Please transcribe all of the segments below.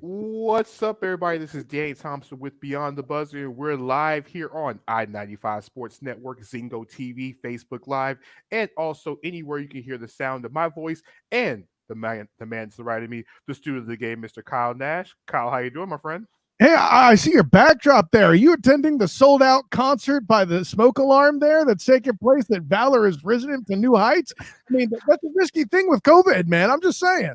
What's up, everybody? This is Danny Thompson with Beyond the Buzzer. We're live here on I-95 Sports Network, Zingo TV, Facebook Live, and also anywhere you can hear the sound of my voice and the man to the right of me, the student of the game, Mr. Kyle Nash. Kyle, how you doing, my friend? Hey, I see your backdrop there. Are you attending the sold out concert by the smoke alarm there that's taking place that Valor has risen to new heights? I mean, that's a risky thing with COVID, man. I'm just saying.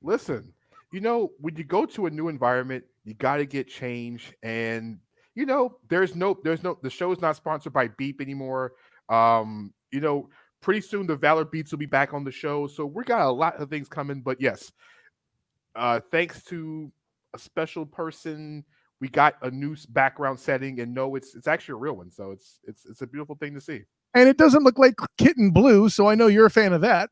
Listen, when you go to a new environment, you got to get change, and the show is not sponsored by Beep anymore. Um, you know, pretty soon the Valor Beats will be back on the show, so we got a lot of things coming. But yes, thanks to a special person, we got a new background setting, and no, it's actually a real one, so it's a beautiful thing to see. And it doesn't look like kitten blue, so I know you're a fan of that.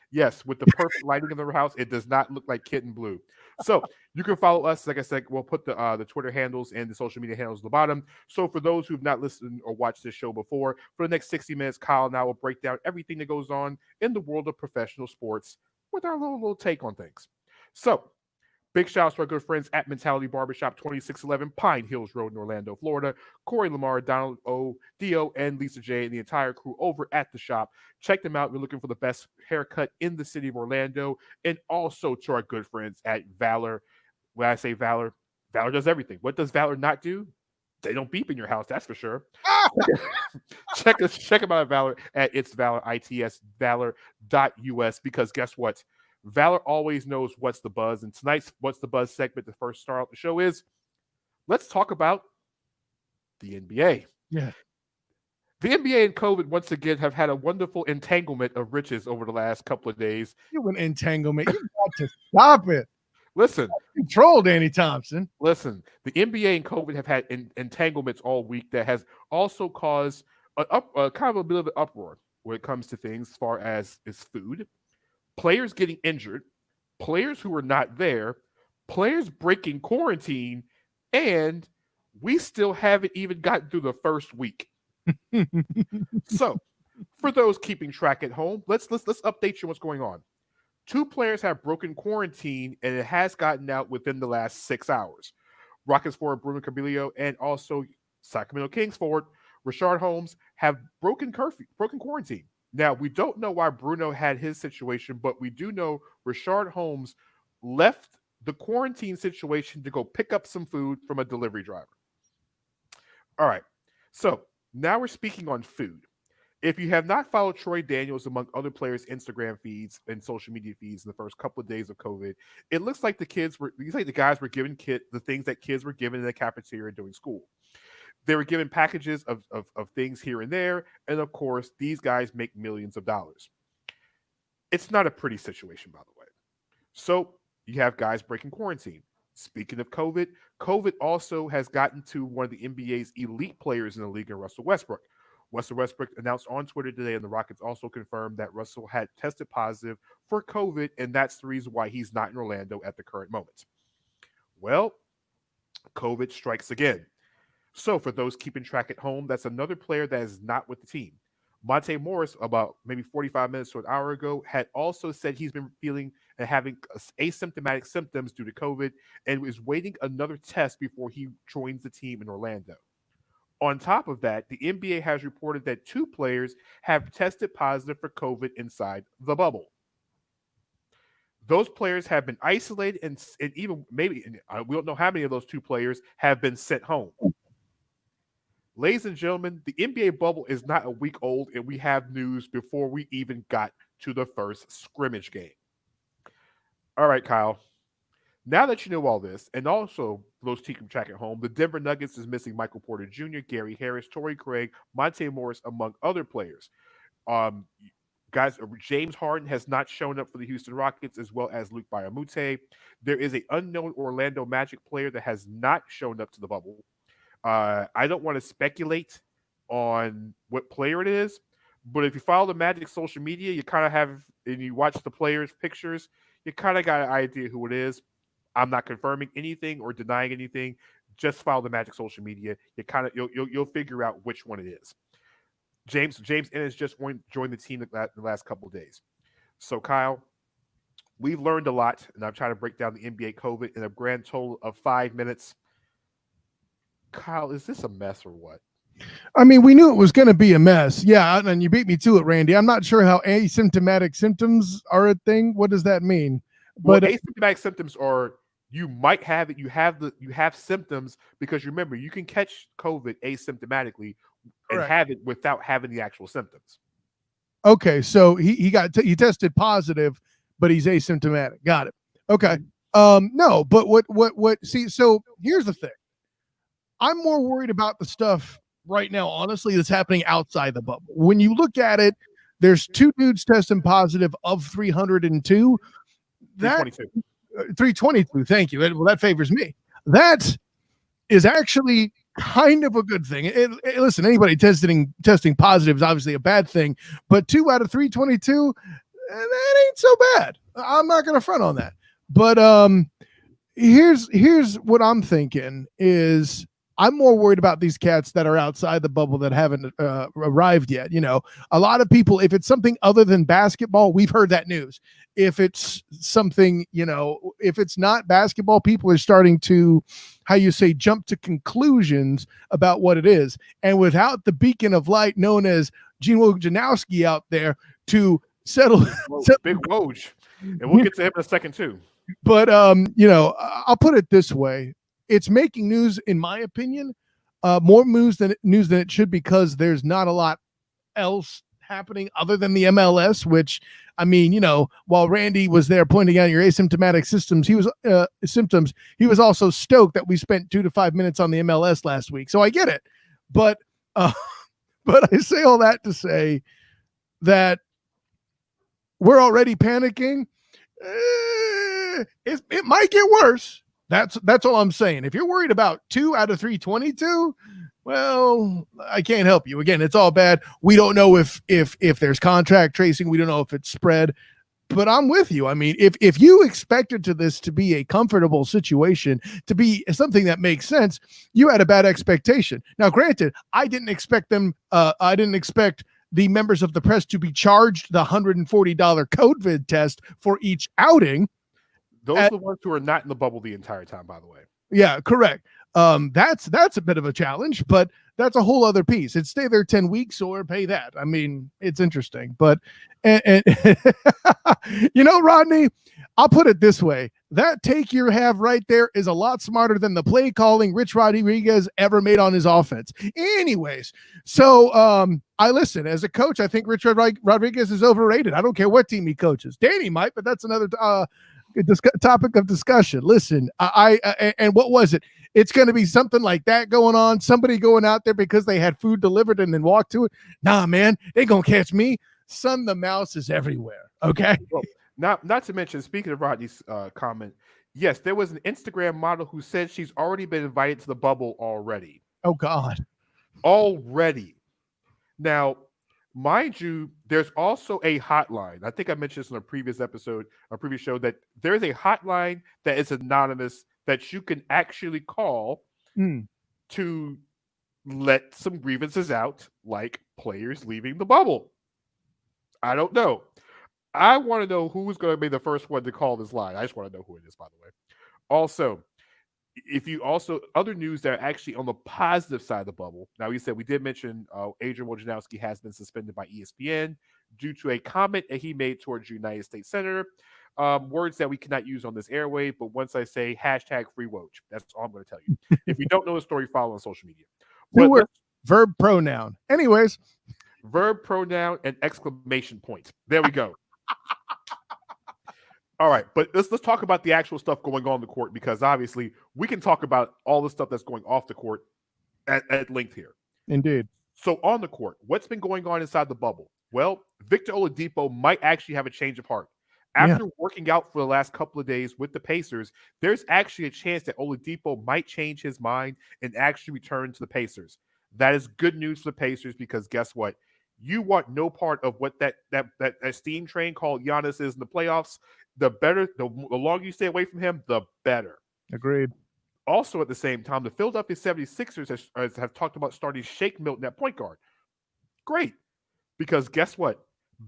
Yes, with the perfect lighting in the house, it does not look like kitten blue. So you can follow us. Like I said, we'll put the Twitter handles and the social media handles at the bottom. So for those who've not listened or watched this show before, for the next 60 minutes, Kyle and I will break down everything that goes on in the world of professional sports with our little take on things. So big shouts to our good friends at Mentality Barbershop, 2611 Pine Hills Road in Orlando, Florida. Corey Lamar, Donald O, Dio, and Lisa J, and the entire crew over at the shop. Check them out. We're looking for the best haircut in the city of Orlando. And also to our good friends at Valor. When I say Valor, Valor does everything. What does Valor not do? They don't beep in your house, that's for sure. Check them out at Valor at It's Valor, ITS Valor.us, because guess what? Valor always knows what's the buzz. And tonight's What's the Buzz segment, the first star of the show, is let's talk about the NBA. Yeah. The NBA and COVID once again have had a wonderful entanglement of riches over the last couple of days. You an entanglement. You got to stop it. Listen, Control, Danny Thompson. the NBA and COVID have had entanglements all week that has also caused kind of a bit of an uproar when it comes to things as far as is food, players getting injured, players who were not there, players breaking quarantine, and we still haven't even gotten through the first week. So, for those keeping track at home, let's update you what's going on. Two players have broken quarantine, and it has gotten out within the last 6 hours. Rockets forward Bruno Caballero and also Sacramento Kings forward Rashard Holmes have broken quarantine. Now, we don't know why Bruno had his situation, but we do know Rashard Holmes left the quarantine situation to go pick up some food from a delivery driver. All right. So now we're speaking on food. If you have not followed Troy Daniels among other players' Instagram feeds and social media feeds in the first couple of days of COVID, it looks like the guys were given the things that kids were given in the cafeteria during school. They were given packages of things here and there. And of course, these guys make millions of dollars. It's not a pretty situation, by the way. So you have guys breaking quarantine. Speaking of COVID, COVID also has gotten to one of the NBA's elite players in the league, in Russell Westbrook. Russell Westbrook announced on Twitter today, and the Rockets also confirmed that Russell had tested positive for COVID, and that's the reason why he's not in Orlando at the current moment. Well, COVID strikes again. So, for those keeping track at home, that's another player that is not with the team. Monte Morris, about maybe 45 minutes to an hour ago, had also said he's been feeling and having asymptomatic symptoms due to COVID and is waiting another test before he joins the team in Orlando. On top of that, the NBA has reported that two players have tested positive for COVID inside the bubble. Those players have been isolated, and even maybe we don't know how many of those two players have been sent home. Ladies and gentlemen, the NBA bubble is not a week old, and we have news before we even got to the first scrimmage game. All right, Kyle. Now that you know all this, and also for those keeping track at home, the Denver Nuggets is missing Michael Porter Jr., Gary Harris, Torrey Craig, Monte Morris, among other players. Um, Guys, James Harden has not shown up for the Houston Rockets, as well as Luke Biamute. There is an unknown Orlando Magic player that has not shown up to the bubble. I don't want to speculate on what player it is, but if you follow the Magic social media, you kind of have, and you watch the players' pictures, you kind of got an idea who it is. I'm not confirming anything or denying anything. Just follow the Magic social media. You'll figure out which one it is. James Ennis just joined the team the last couple of days. So Kyle, We've learned a lot, and I'm trying to break down the NBA COVID in a grand total of 5 minutes. Kyle, is this a mess or what? I mean, we knew it was going to be a mess. Yeah, and you beat me to it, Randy. I'm not sure how asymptomatic symptoms are a thing. What does that mean? Well, But asymptomatic symptoms are you might have it. You have symptoms because remember you can catch COVID asymptomatically and correct. have it without having the actual symptoms. Okay, so he tested positive, but he's asymptomatic. Got it. Okay. No, but what? See, so here's the thing. I'm more worried about the stuff right now, honestly, that's happening outside the bubble. When you look at it, there's 2 dudes testing positive of 302. That 322. 322. Thank you. Well, that favors me. That is actually kind of a good thing. Listen, anybody testing positive is obviously a bad thing, but 2 out of 322, that ain't so bad. I'm not going to front on that. But here's what I'm thinking is I'm more worried about these cats that are outside the bubble that haven't arrived yet. You know, a lot of people, if it's something other than basketball, we've heard that news. If it's something, you know, if it's not basketball, people are starting to, how you say, jump to conclusions about what it is. And without the beacon of light known as Gene Wojnarowski out there to settle. Big Woj. And we'll get to him in a second too. But you know, I'll put it this way. It's making news, in my opinion, more news than it should, because there's not a lot else happening other than the MLS, which, I mean, you know, while Randy was there pointing out your asymptomatic symptoms, he was also stoked that we spent 2 to 5 minutes on the MLS last week. So I get it. But but I say all that to say that we're already panicking. It might get worse. That's all I'm saying. If you're worried about 2 out of 322, well, I can't help you. Again, it's all bad. We don't know if there's contact tracing. We don't know if it's spread. But I'm with you. I mean, if you expected this to be a comfortable situation, to be something that makes sense, you had a bad expectation. Now, granted, I didn't expect the members of the press to be charged the $140 COVID test for each outing. Those are the ones who are not in the bubble the entire time, by the way. Yeah, correct. That's a bit of a challenge, but that's a whole other piece. It's stay there 10 weeks or pay that. I mean, it's interesting, but and you know, Rodney, I'll put it this way. That take you have right there is a lot smarter than the play calling Rich Rodriguez ever made on his offense. Anyways, so I listen, as a coach, I think Rich Rodriguez is overrated. I don't care what team he coaches. Danny might, but that's another topic of discussion. Listen, I and what was it? It's going to be something like that going on. Somebody going out there because they had food delivered and then walked to it. Nah, man, they going to catch me. Son, the mouse is everywhere. Okay. Well, not to mention, speaking of Rodney's comment, yes, there was an Instagram model who said she's already been invited to the bubble already. Oh, God. Already. Now, mind you, there's also a hotline. I think I mentioned this in a previous episode, a previous show, that there's a hotline that is anonymous that you can actually call to let some grievances out, like players leaving the bubble. I don't know. I want to know who's going to be the first one to call this line. I just want to know who it is, by the way. Also, other news that are actually on the positive side of the bubble. Now, we said we did mention Adrian Wojnarowski has been suspended by ESPN due to a comment that he made towards United States Senator. Words that we cannot use on this airway, but once I say hashtag free Woj, that's all I'm going to tell you. If you don't know the story, follow on social media. Verb pronoun. Anyways. Verb pronoun and exclamation point. There we go. All right, but let's talk about the actual stuff going on the court, because obviously we can talk about all the stuff that's going off the court at length here. Indeed. So on the court, what's been going on inside the bubble? Well, Victor Oladipo might actually have a change of heart. After working out for the last couple of days with the Pacers, there's actually a chance that Oladipo might change his mind and actually return to the Pacers. That is good news for the Pacers, because guess what? You want no part of what that steam train called Giannis is in the playoffs. The longer you stay away from him, the better. Agreed. Also, at the same time, the Philadelphia 76ers have talked about starting Shake Milton at point guard. Great. Because guess what?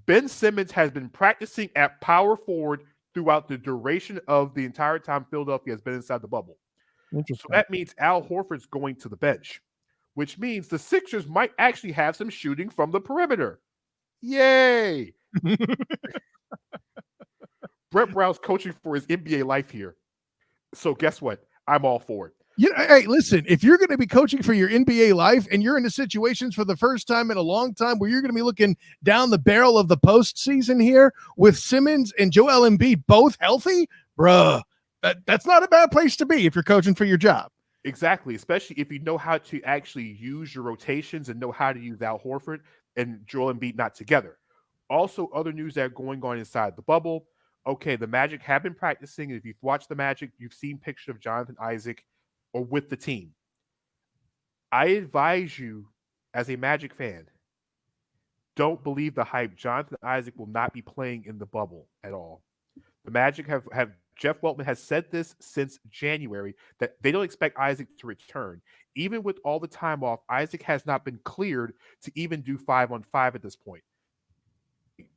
Ben Simmons has been practicing at power forward throughout the duration of the entire time Philadelphia has been inside the bubble. So Interesting. that means Al Horford's going to the bench, which means the Sixers might actually have some shooting from the perimeter. Yay! Brett Brown's coaching for his NBA life here. So guess what? I'm all for it. Hey, listen, if you're going to be coaching for your NBA life and you're into situations for the first time in a long time where you're going to be looking down the barrel of the postseason here with Simmons and Joel Embiid both healthy, bruh, that's not a bad place to be if you're coaching for your job. Exactly, especially if you know how to actually use your rotations and know how to use Al Horford and Joel Embiid not together. Also, other news that are going on inside the bubble. Okay, the Magic have been practicing. If you've watched the Magic, you've seen pictures of Jonathan Isaac or with the team. I advise you, as a Magic fan, don't believe the hype. Jonathan Isaac will not be playing in the bubble at all. The Magic have Jeff Weltman has said this since January that they don't expect Isaac to return. Even with all the time off, Isaac has not been cleared to even do 5-on-5 at this point.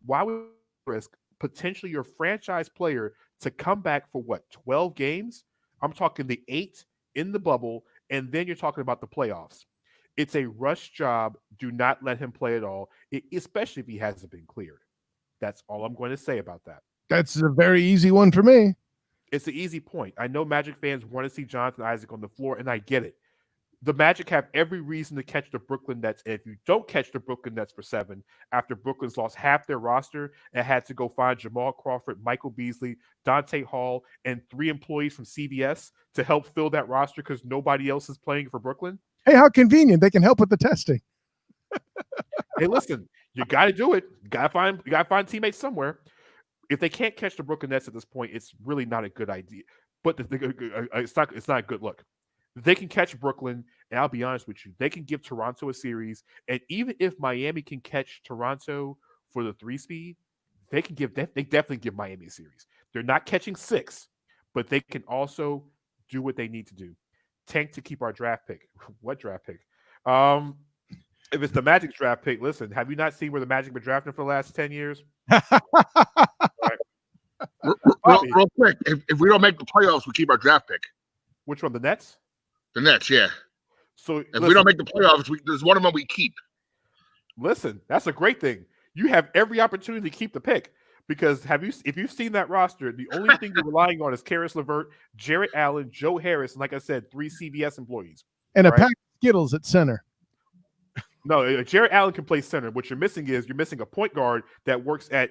Why would you risk potentially your franchise player to come back for what, 12 games? I'm talking the 8 in the bubble, and then you're talking about the playoffs. It's a rush job. Do not let him play at all, especially if he hasn't been cleared. That's all I'm going to say about that. That's a very easy one for me. It's an easy point. I know Magic fans want to see Jonathan Isaac on the floor, and I get it. The Magic have every reason to catch the Brooklyn Nets. And if you don't catch the Brooklyn Nets for 7, after Brooklyn's lost half their roster and had to go find Jamal Crawford, Michael Beasley, Dante Hall, and 3 employees from CVS to help fill that roster because nobody else is playing for Brooklyn. Hey, how convenient. They can help with the testing. Hey, listen, you got to do it. You got to find teammates somewhere. If they can't catch the Brooklyn Nets at this point, it's really not a good idea. But it's not a good look. They can catch Brooklyn, and I'll be honest with you, they can give Toronto a series. And even if Miami can catch Toronto for the 3 speed, they definitely give Miami a series. They're not catching 6, but they can also do what they need to do. Tank to keep our draft pick. What draft pick? If it's the Magic's draft pick, listen, have you not seen where the Magic been drafting for the last 10 years? Right. Real quick, if we don't make the playoffs, we keep our draft pick. Which one, the Nets? The Nets, yeah. So if we don't make the playoffs, there's one of them we keep. Listen, that's a great thing. You have every opportunity to keep the pick because if you've seen that roster, the only thing you're relying on is Karis LeVert, Jarrett Allen, Joe Harris, and like I said, 3 CVS employees. And a pack of Skittles at center. No, Jarrett Allen can play center. What you're missing a point guard that works at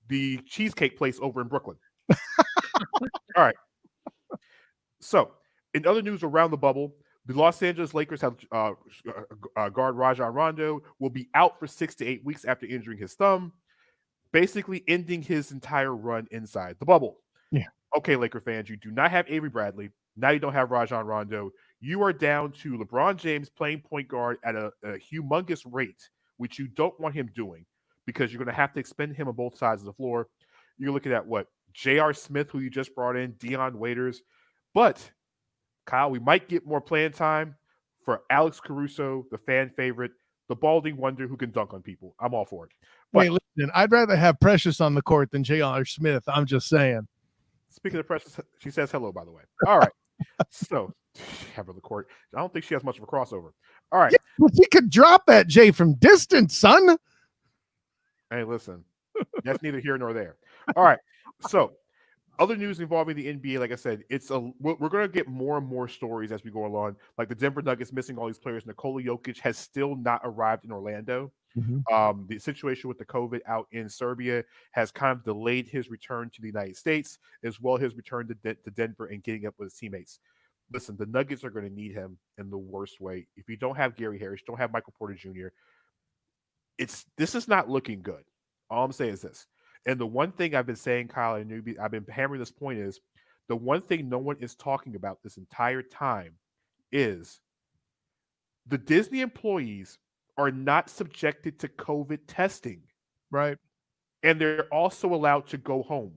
the cheesecake place over in Brooklyn. All right. So, in other news around the bubble, the Los Angeles Lakers have guard Rajon Rondo will be out for 6 to 8 weeks after injuring his thumb, basically ending his entire run inside the bubble. Yeah. Okay, Laker fans, you do not have Avery Bradley. Now you don't have Rajon Rondo. You are down to LeBron James playing point guard at a humongous rate, which you don't want him doing because you're going to have to expend him on both sides of the floor. You're looking at what? J.R. Smith, who you just brought in, Dion Waiters. But, Kyle, we might get more playing time for Alex Caruso, the fan favorite, the balding wonder who can dunk on people. I'm all for it. But, hey, listen, I'd rather have Precious on the court than J.R. Smith. I'm just saying. Speaking of Precious, she says hello, by the way. All right. So, have her on the court. I don't think she has much of a crossover. All right. Yeah, she could drop that J from distance, son. Hey, listen. That's neither here nor there. All right. So, other news involving the NBA, like I said, we're going to get more and more stories as we go along. Like the Denver Nuggets missing all these players. Nikola Jokic has still not arrived in Orlando. Mm-hmm. The situation with the COVID out in Serbia has kind of delayed his return to the United States, as well as his return to Denver and getting up with his teammates. Listen, the Nuggets are going to need him in the worst way. If you don't have Gary Harris, don't have Michael Porter Jr., this is not looking good. All I'm saying is this. And the one thing I've been saying, Kyle and Newbie, I've been hammering this point is the one thing no one is talking about this entire time is the Disney employees are not subjected to COVID testing. Right. And they're also allowed to go home.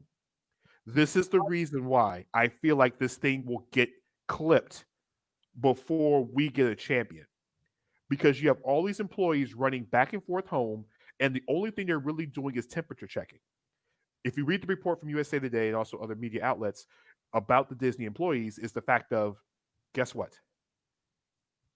This is the reason why I feel like this thing will get clipped before we get a champion. Because you have all these employees running back and forth home, and the only thing they're really doing is temperature checking. if you read the report from USA Today and also other media outlets about the Disney employees, is the fact of, guess what?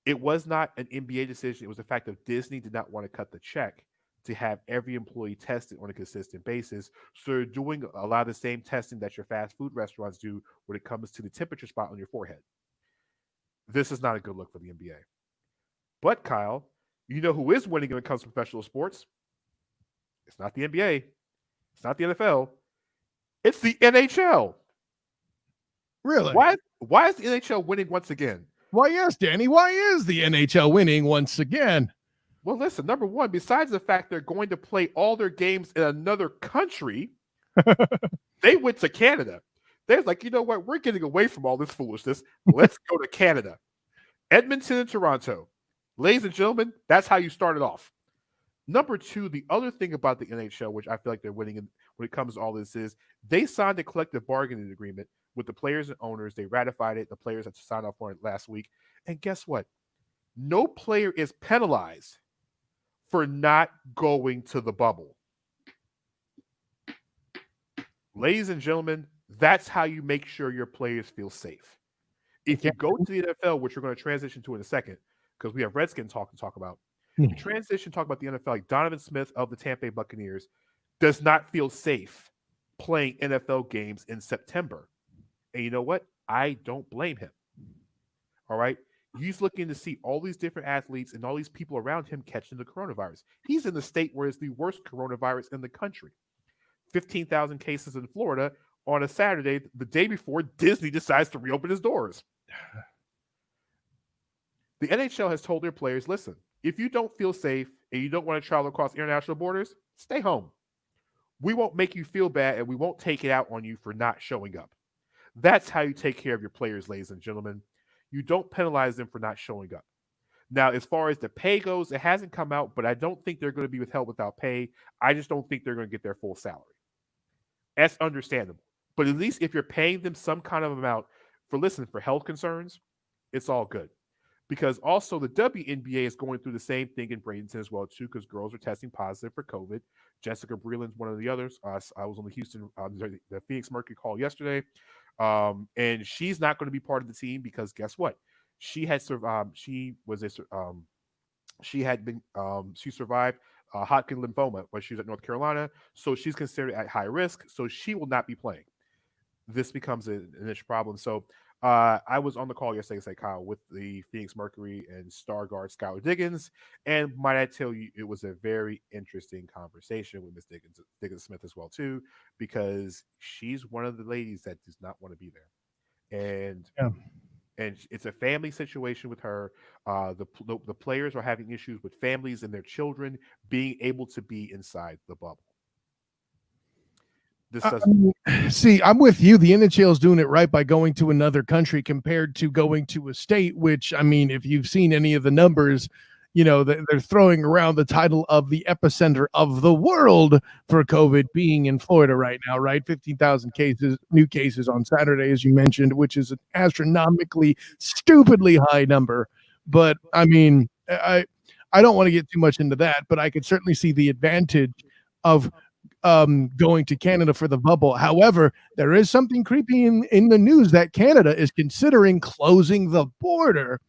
It was not an NBA decision. It was the fact of Disney did not want to cut the check to have every employee tested on a consistent basis. So they're doing a lot of the same testing that your fast food restaurants do when it comes to the temperature spot on your forehead. This is not a good look for the NBA. But Kyle, you know who is winning when it comes to professional sports? It's not the NBA. It's not the NFL. It's the NHL. Really? Why is the NHL winning once again? Why, yes, Danny. Why is the NHL winning once again? Well, listen, number one, besides the fact they're going to play all their games in another country, they went to Canada. They're like, you know what? We're getting away from all this foolishness. Let's go to Canada. Edmonton and Toronto. Ladies and gentlemen, that's how you started off. Number two, the other thing about the NHL, which I feel like they're winning in, when it comes to all this, is they signed a collective bargaining agreement with the players and owners. They ratified it. The players had to sign off on it last week. And guess what? No player is penalized for not going to the bubble. Ladies and gentlemen, that's how you make sure your players feel safe. If you go to the NFL, which we're going to transition to in a second, because we have Redskin talk to talk about, if you transition talk about the NFL, like Donovan Smith of the Tampa Bay Buccaneers does not feel safe playing NFL games in September. And you know what? I don't blame him. All right. He's looking to see all these different athletes and all these people around him catching the coronavirus. He's in the state where it's the worst coronavirus in the country. 15,000 cases in Florida on a Saturday, the day before Disney decides to reopen his doors. The NHL has told their players, listen, if you don't feel safe and you don't want to travel across international borders, stay home. We won't make you feel bad and we won't take it out on you for not showing up. That's how you take care of your players, ladies and gentlemen. You don't penalize them for not showing up. Now, as far as the pay goes, it hasn't come out, but I don't think they're going to be withheld without pay. I just don't think they're going to get their full salary. That's understandable. But at least if you're paying them some kind of amount for health concerns, it's all good. Because also the WNBA is going through the same thing in Bradenton as well, too, because girls are testing positive for COVID. Jessica Breland's one of the others. I was on the Phoenix Mercury call yesterday. And she's not going to be part of the team because guess what? She had survived. She survived Hodgkin lymphoma when she was at North Carolina. So she's considered at high risk. So she will not be playing. This becomes an issue problem. So I was on the call yesterday, Kyle, with the Phoenix Mercury and star guard Skylar Diggins. And might I tell you, it was a very interesting conversation with Miss Diggins Smith as well, too, because she's one of the ladies that does not want to be there. And it's a family situation with her. The players are having issues with families and their children being able to be inside the bubble. See, I'm with you. The NHL is doing it right by going to another country compared to going to a state, which, I mean, if you've seen any of the numbers, you know, they're throwing around the title of the epicenter of the world for COVID being in Florida right now, right? 15,000 new cases on Saturday, as you mentioned, which is an astronomically, stupidly high number. But I mean, I don't want to get too much into that, but I could certainly see the advantage of going to Canada for the bubble. However, there is something creepy in the news that Canada is considering closing the border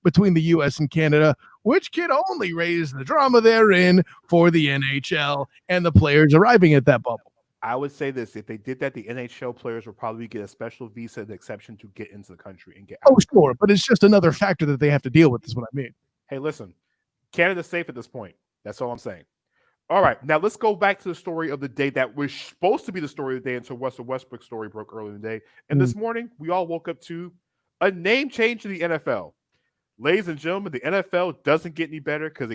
between the U.S. and Canada, which could only raise the drama therein for the NHL and the players arriving at that bubble. I would say this: if they did that, the NHL players would probably get a special visa and exception to get into the country and get out. Oh, sure, but it's just another factor that they have to deal with, is what I mean. Hey, listen, Canada's safe at this point. That's all I'm saying. All right, now let's go back to the story of the day that was supposed to be the story of the day until Russell Westbrook's story broke earlier in the day. And this morning, we all woke up to a name change to the NFL. Ladies and gentlemen, the NFL doesn't get any better because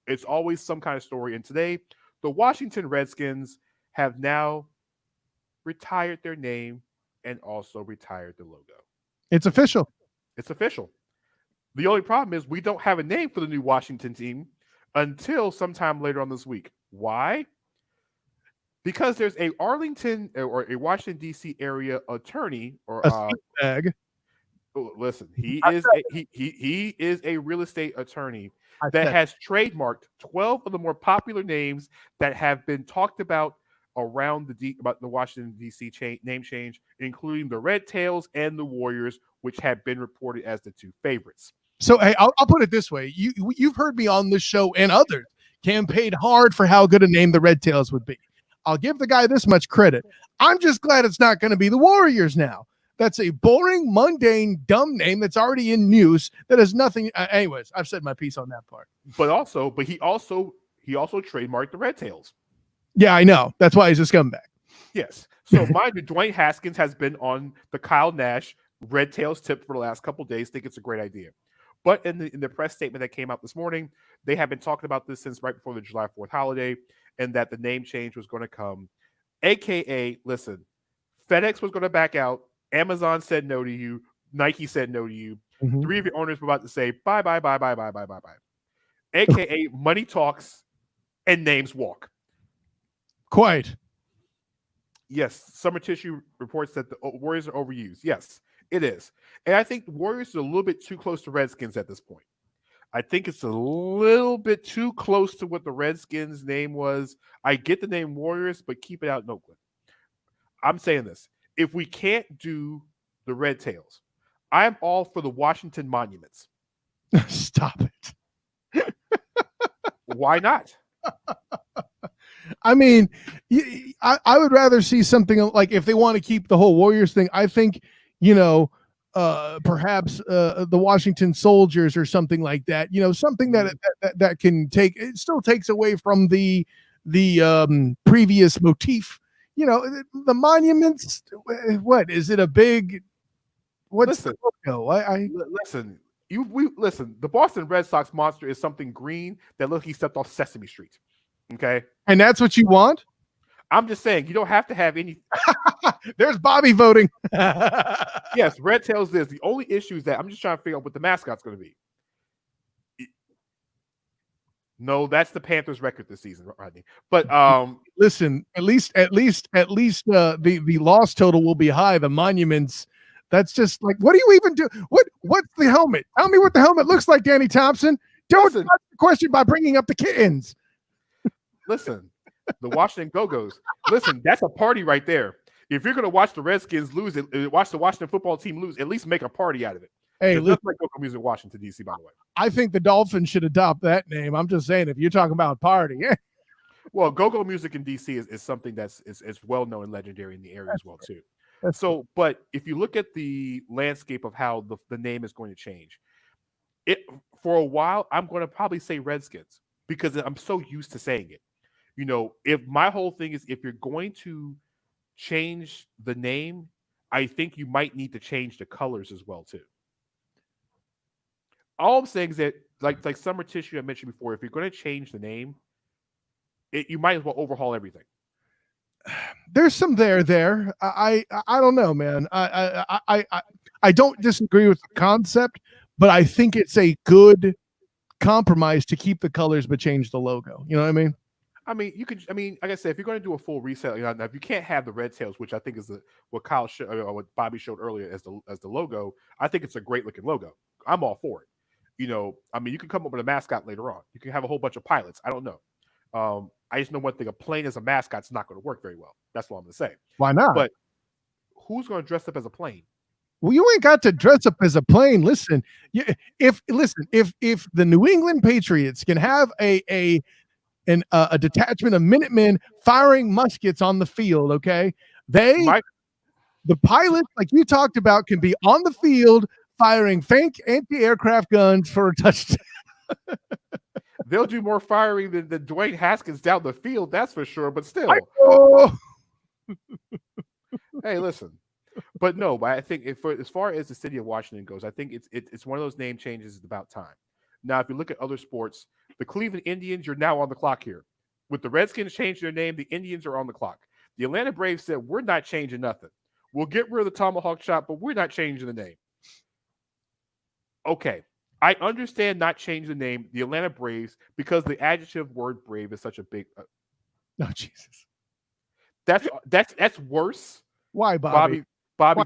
it's always some kind of story. And today, the Washington Redskins have now retired their name and also retired the logo. It's official. It's official. The only problem is we don't have a name for the new Washington team until sometime later on this week. Why? Because there's a Arlington or a Washington, D.C. area attorney or bag. Listen, he is a real estate attorney that has trademarked 12 of the more popular names that have been talked about around about the Washington D.C. name change, including the Red Tails and the Warriors, which have been reported as the two favorites. So, hey, I'll put it this way: you've heard me on this show and others campaigned hard for how good a name the Red Tails would be. I'll give the guy this much credit. I'm just glad it's not going to be the Warriors now. That's a boring, mundane, dumb name that's already in use that has nothing. Anyways, I've said my piece on that part. But he also trademarked the Red Tails. Yeah, I know. That's why he's a scumbag. Yes. So mind you, Dwayne Haskins has been on the Kyle Nash Red Tails tip for the last couple of days. Think it's a great idea. But in the press statement that came out this morning, they have been talking about this since right before the July 4th holiday, and that the name change was going to come. AKA, listen, FedEx was going to back out. Amazon said no to you. Nike said no to you. Mhm. 3 of your owners were about to say bye. AKA, money talks and names walk. Quite. Yes, Summer Tissue reports that the Warriors are overused. Yes, it is. And I think the Warriors are a little bit too close to Redskins at this point. I think it's a little bit too close to what the Redskins name was. I get the name Warriors, but keep it out in Oakland. I'm saying this. If we can't do the Red Tails, I am all for the Washington Monuments. Stop it. Why not? I mean, I would rather see something like, if they want to keep the whole Warriors thing, I think, perhaps the Washington Soldiers or something like that, something that can it still takes away from the previous motif. The monuments, what is it, a big, what's Listen, the logo? Listen, listen, the Boston Red Sox monster is something green that looks like he stepped off Sesame Street. Okay. And that's what you want? I'm just saying, you don't have to have any. There's Bobby voting. Yes, Red Tails is. The only issue is that I'm just trying to figure out what the mascot's going to be. No, that's the Panthers' record this season, Rodney. But listen, at least the loss total will be high. The monuments, that's just like, what do you even do? What's the helmet? Tell me what the helmet looks like, Danny Thompson. Don't ask the question by bringing up the kittens. Listen, the Washington Go-Go's. Listen, that's a party right there. If you're going to watch the Redskins lose, watch the Washington football team lose, at least make a party out of it. Hey, looks like Go-Go music in Washington, D.C., by the way. I think the Dolphins should adopt that name. I'm just saying, if you're talking about party. Well, Go-Go music in D.C. is something that's well-known and legendary in the area as well, too. So, but if you look at the landscape of how the name is going to change, for a while, I'm going to probably say Redskins because I'm so used to saying it. If my whole thing is, if you're going to change the name, I think you might need to change the colors as well, too. All I'm saying is that, like Summer Tissue I mentioned before, if you're going to change the name, you might as well overhaul everything. There's some there. I don't know, man. I don't disagree with the concept, but I think it's a good compromise to keep the colors but change the logo. You know what I mean? You could. Like I said, if you're going to do a full reset, now if you can't have the Red Tails, which I think is what Kyle or what Bobby showed earlier as the logo, I think it's a great looking logo. I'm all for it. You can come up with a mascot later on. You can have a whole bunch of pilots. I don't know. I just know one thing: a plane as a mascot's not going to work very well. That's what I'm going to say. Why not? But who's going to dress up as a plane? Well, you ain't got to dress up as a plane. Listen, if the New England Patriots can have a detachment of Minutemen firing muskets on the field, okay, the pilots, like you talked about, can be on the field firing fake anti-aircraft guns for a touchdown. They'll do more firing than Dwayne Haskins down the field, that's for sure. But still, hey, listen. But no, I think as far as the city of Washington goes, I think it's one of those name changes. It's about time. Now, if you look at other sports, the Cleveland Indians, you're now on the clock here. With the Redskins changing their name, the Indians are on the clock. The Atlanta Braves said, we're not changing nothing. We'll get rid of the tomahawk chop, but we're not changing the name. Okay. I understand not changing the name, the Atlanta Braves, because the adjective word brave is such a big. Oh, Jesus. That's worse. Why, Bobby? Bobby,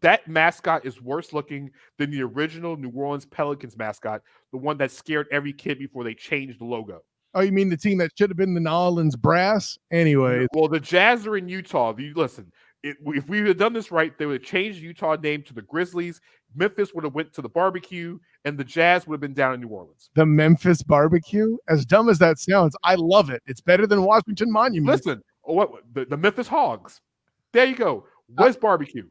that mascot is worse looking than the original New Orleans Pelicans mascot, the one that scared every kid before they changed the logo. Oh, you mean the team that should have been the New Orleans Brass? Anyway, Well, the Jazz are in Utah. Listen, if we had done this right, they would have changed the Utah name to the Grizzlies. Memphis would have went to the barbecue, and the Jazz would have been down in New Orleans. the Memphis Barbecue, as dumb as that sounds, I love it. It's better than Washington Monument. Listen, the Memphis Hogs. There you go. Where's barbecue?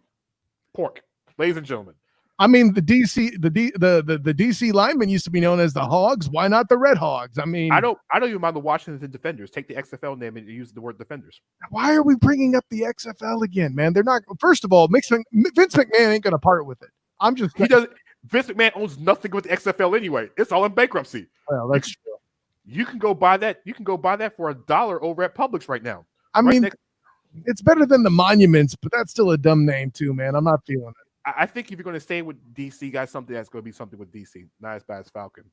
Pork, ladies and gentlemen. I mean, the DC linemen used to be known as the Hogs. Why not the Red Hogs? I mean, I don't even mind the Washington Defenders. Take the XFL name and use the word Defenders. why are we bringing up the XFL again, man? They're not. First of all, Vince McMahon ain't going to part with it. I'm just. He doesn't. Vince McMahon owns nothing with the XFL anyway. It's all in bankruptcy. Well, that's true. You can go buy that. You can go buy that for $1 over at Publix right now. I mean, it's better than the Monuments, but that's still a dumb name too, man. I'm not feeling it. I think if you're going to stay with DC, guys, something that's going to be something with DC. Not as bad as Falcon.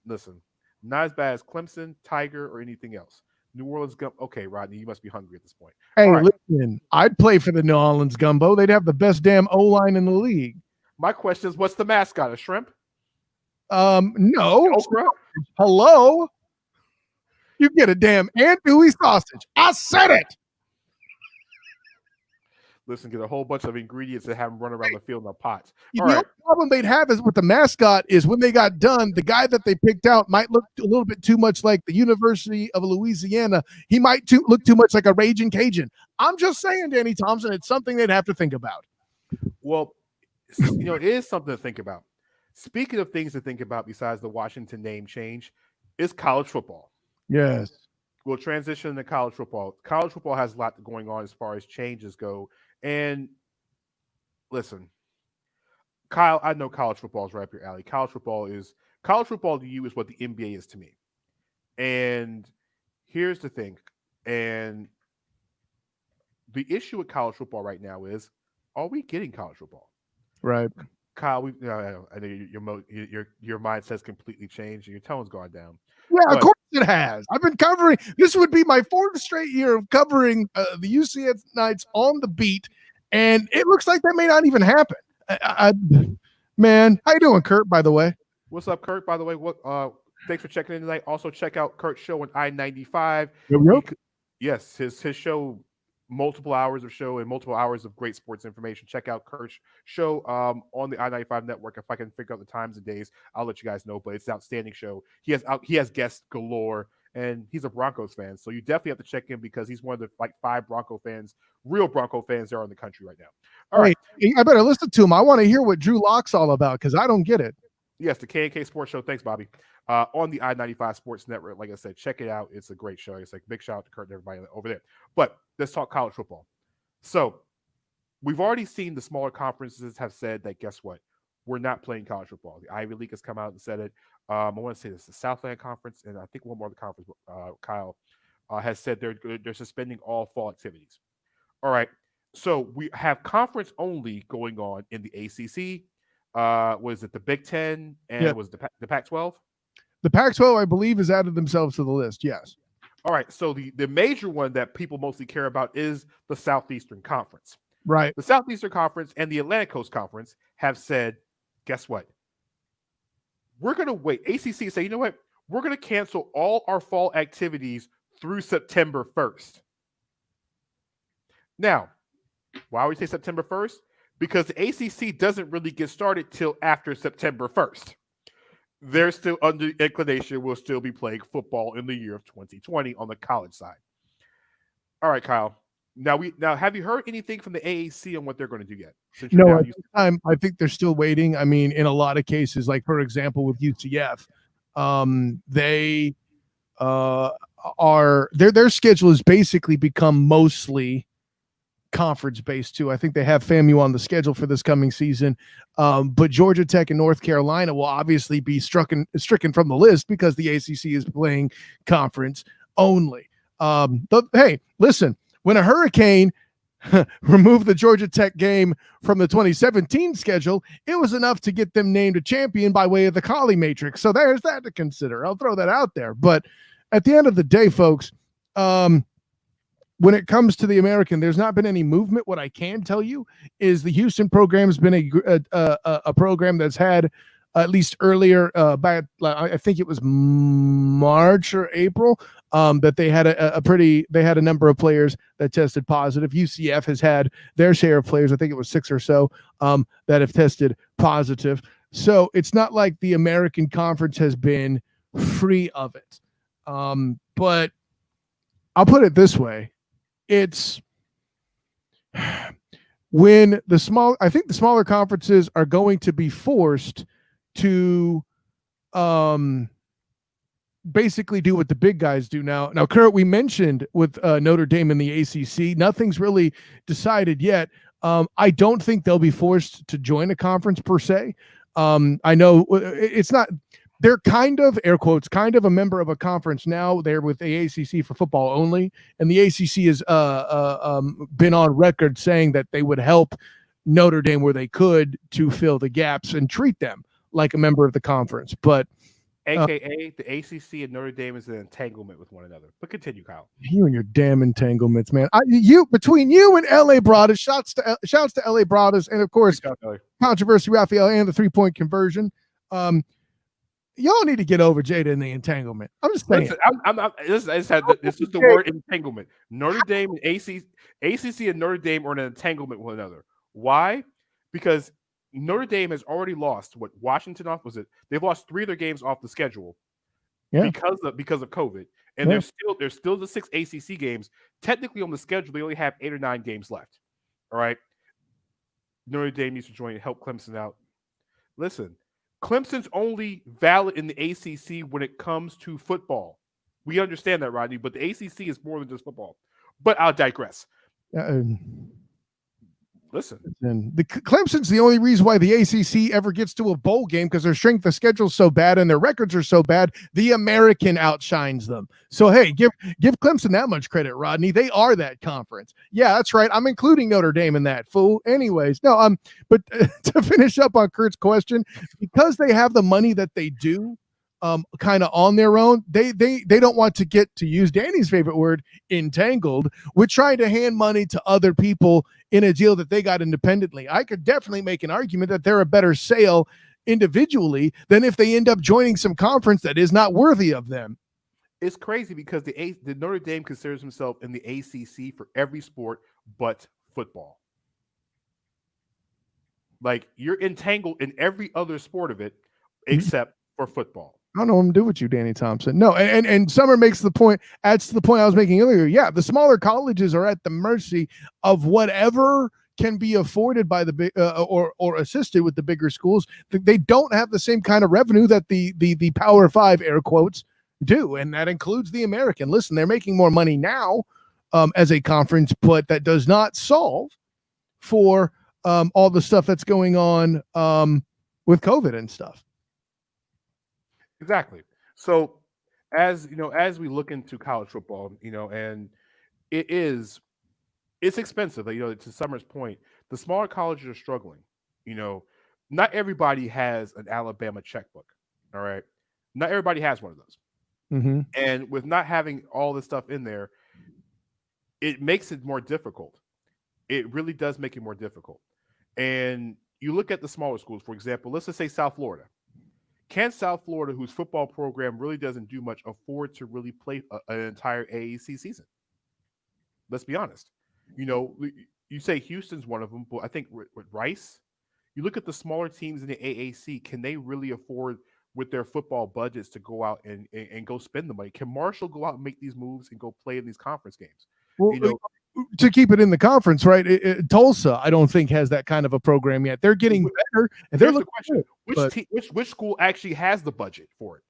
Listen, not as bad as Clemson, Tiger, or anything else. New Orleans Gumbo. Okay, Rodney, you must be hungry at this point. Hey, right. Listen, I'd play for the New Orleans Gumbo. They'd have the best damn O-line in the league. My question is, what's the mascot? A shrimp? No. Okra? Hello? You get a damn andouille sausage. I said it. Listen, get a whole bunch of ingredients and have them run around the field in a pot. The All right. only problem they'd have is with the mascot is when they got done, the guy that they picked out might look a little bit too much like the University of Louisiana. He might look too much like a Raging Cajun. I'm just saying, Danny Thompson, it's something they'd have to think about. Well, it is something to think about. Speaking of things to think about besides the Washington name change, is college football. Yes. We'll transition to college football. College football has a lot going on as far as changes go. And listen, Kyle, I know college football is right up your alley. College football to you is what the NBA is to me. And here's the thing. And the issue with college football right now is, are we getting college football? Right. Kyle, I know your mindset's completely changed and your tone's gone down. Yeah, of course it has. I've been covering. This would be my fourth straight year of covering the UCF Knights on the beat, and it looks like that may not even happen. Man, how you doing, Kurt? By the way, what's up, Kurt? By the way, thanks for checking in tonight. Also, check out Kurt's show on I-95. Yes, his show. Multiple hours of show and multiple hours of great sports information. Check out Kurt's show on the I-95 network. If I can figure out the times and days, I'll let you guys know. But it's an outstanding show. He has guests galore, and he's a Broncos fan. So you definitely have to check in because he's one of the 5 Bronco fans, real Bronco fans there are in the country right now. All right, I better listen to him. I want to hear what Drew Lock's all about because I don't get it. Yes, the K&K Sports Show. Thanks, Bobby. On the I-95 Sports Network. Like I said, check it out. It's a great show. It's like big shout out to Kurt and everybody over there. But let's talk college football. So we've already seen the smaller conferences have said that, guess what? We're not playing college football. The Ivy League has come out and said it. I want to say this, the Southland Conference, and I think one more of the conference, Kyle, has said they're suspending all fall activities. All right. So we have conference only going on in the ACC. Was it the Big Ten and it was the Pac-12? The Pac-12, I believe, has added themselves to the list. Yes. All right. So the major one that people mostly care about is the Southeastern Conference. Right. The Southeastern Conference and the Atlantic Coast Conference have said, guess what? We're going to wait. ACC say, you know what? We're going to cancel all our fall activities through September 1st. Now, why would we say September 1st? Because the ACC doesn't really get started till after September 1st. They're still under inclination. We'll still be playing football in the year of 2020 on the college side. All right, Kyle. Now, have you heard anything from the AAC on what they're going to do yet? No, at this time, I think they're still waiting. I mean, in a lot of cases, like for example, with UCF, they their schedule has basically become mostly conference based too. I think they have FAMU on the schedule for this coming season, but Georgia Tech and North Carolina will obviously be stricken from the list because the ACC is playing conference only. Hey, listen, when a hurricane removed the Georgia Tech game from the 2017 schedule, it was enough to get them named a champion by way of the Colley Matrix. So there's that to consider. I'll throw that out there. But at the end of the day, folks, when it comes to the American, there's not been any movement. What I can tell you is the Houston program has been a program that's had at least earlier back. I think it was March or April that they had they had a number of players that tested positive. UCF has had their share of players. I think it was 6 or so that have tested positive. So it's not like the American Conference has been free of it. But I'll put it this way. It's when I think the smaller conferences are going to be forced to basically do what the big guys do now. Now, Kurt, we mentioned with Notre Dame and the ACC, nothing's really decided yet. I don't think they'll be forced to join a conference per se. I know it's not. They're kind of, air quotes, kind of a member of a conference now. They're with the ACC for football only, and the ACC has been on record saying that they would help Notre Dame where they could to fill the gaps and treat them like a member of the conference. But AKA the ACC and Notre Dame is an entanglement with one another. But continue, Kyle. You and your damn entanglements, man. Between you and LA Broadus, shouts to LA Broadus, and of course, controversy Raphael and the 3-point conversion. Y'all need to get over Jada and the entanglement. I'm just saying. Listen, this is the word entanglement. Notre Dame and ACC and Notre Dame are in an entanglement with one another. Why? Because Notre Dame has already lost what Washington off was it? They've lost 3 of their games off the schedule because of COVID. And there's still the 6 ACC games. Technically on the schedule, they only have 8 or 9 games left. All right. Notre Dame needs to join and help Clemson out. Listen. Clemson's only valid in the ACC when it comes to football. We understand that, Rodney, but the ACC is more than just football. But I'll digress. Listen. And the Clemson's the only reason why the ACC ever gets to a bowl game because their strength of schedule is so bad and their records are so bad. The American outshines them. So, hey, give Clemson that much credit, Rodney. They are that conference. Yeah, that's right. I'm including Notre Dame in that, fool. Anyways, no, but to finish up on Kurt's question, because they have the money that they do, kind of on their own, they don't want to get, to use Danny's favorite word, entangled with trying to hand money to other people in a deal that they got independently. I could definitely make an argument that they're a better sale individually than if they end up joining some conference that is not worthy of them. It's crazy because the Notre Dame considers himself in the ACC for every sport but football. Like, you're entangled in every other sport of it except for football. I don't know what I'm doing with you, Danny Thompson. No, and Summer adds to the point I was making earlier. Yeah, the smaller colleges are at the mercy of whatever can be afforded by the big or assisted with the bigger schools. They don't have the same kind of revenue that the Power 5 air quotes do, and that includes the American. Listen, they're making more money now as a conference, but that does not solve for all the stuff that's going on with COVID and stuff. Exactly. So as we look into college football, and it's expensive. To Summer's point, the smaller colleges are struggling. Not everybody has an Alabama checkbook. All right. Not everybody has one of those. Mm-hmm. And with not having all this stuff in there, it makes it more difficult. It really does make it more difficult. And you look at the smaller schools, for example, let's just say South Florida. Can South Florida, whose football program really doesn't do much, afford to really play an entire AAC season? Let's be honest. You say Houston's one of them, but I think with Rice, you look at the smaller teams in the AAC, can they really afford with their football budgets to go out and go spend the money? Can Marshall go out and make these moves and go play in these conference games? Well, to keep it in the conference, right? Tulsa, I don't think has that kind of a program yet. They're getting better, and they're looking question: which school actually has the budget for it?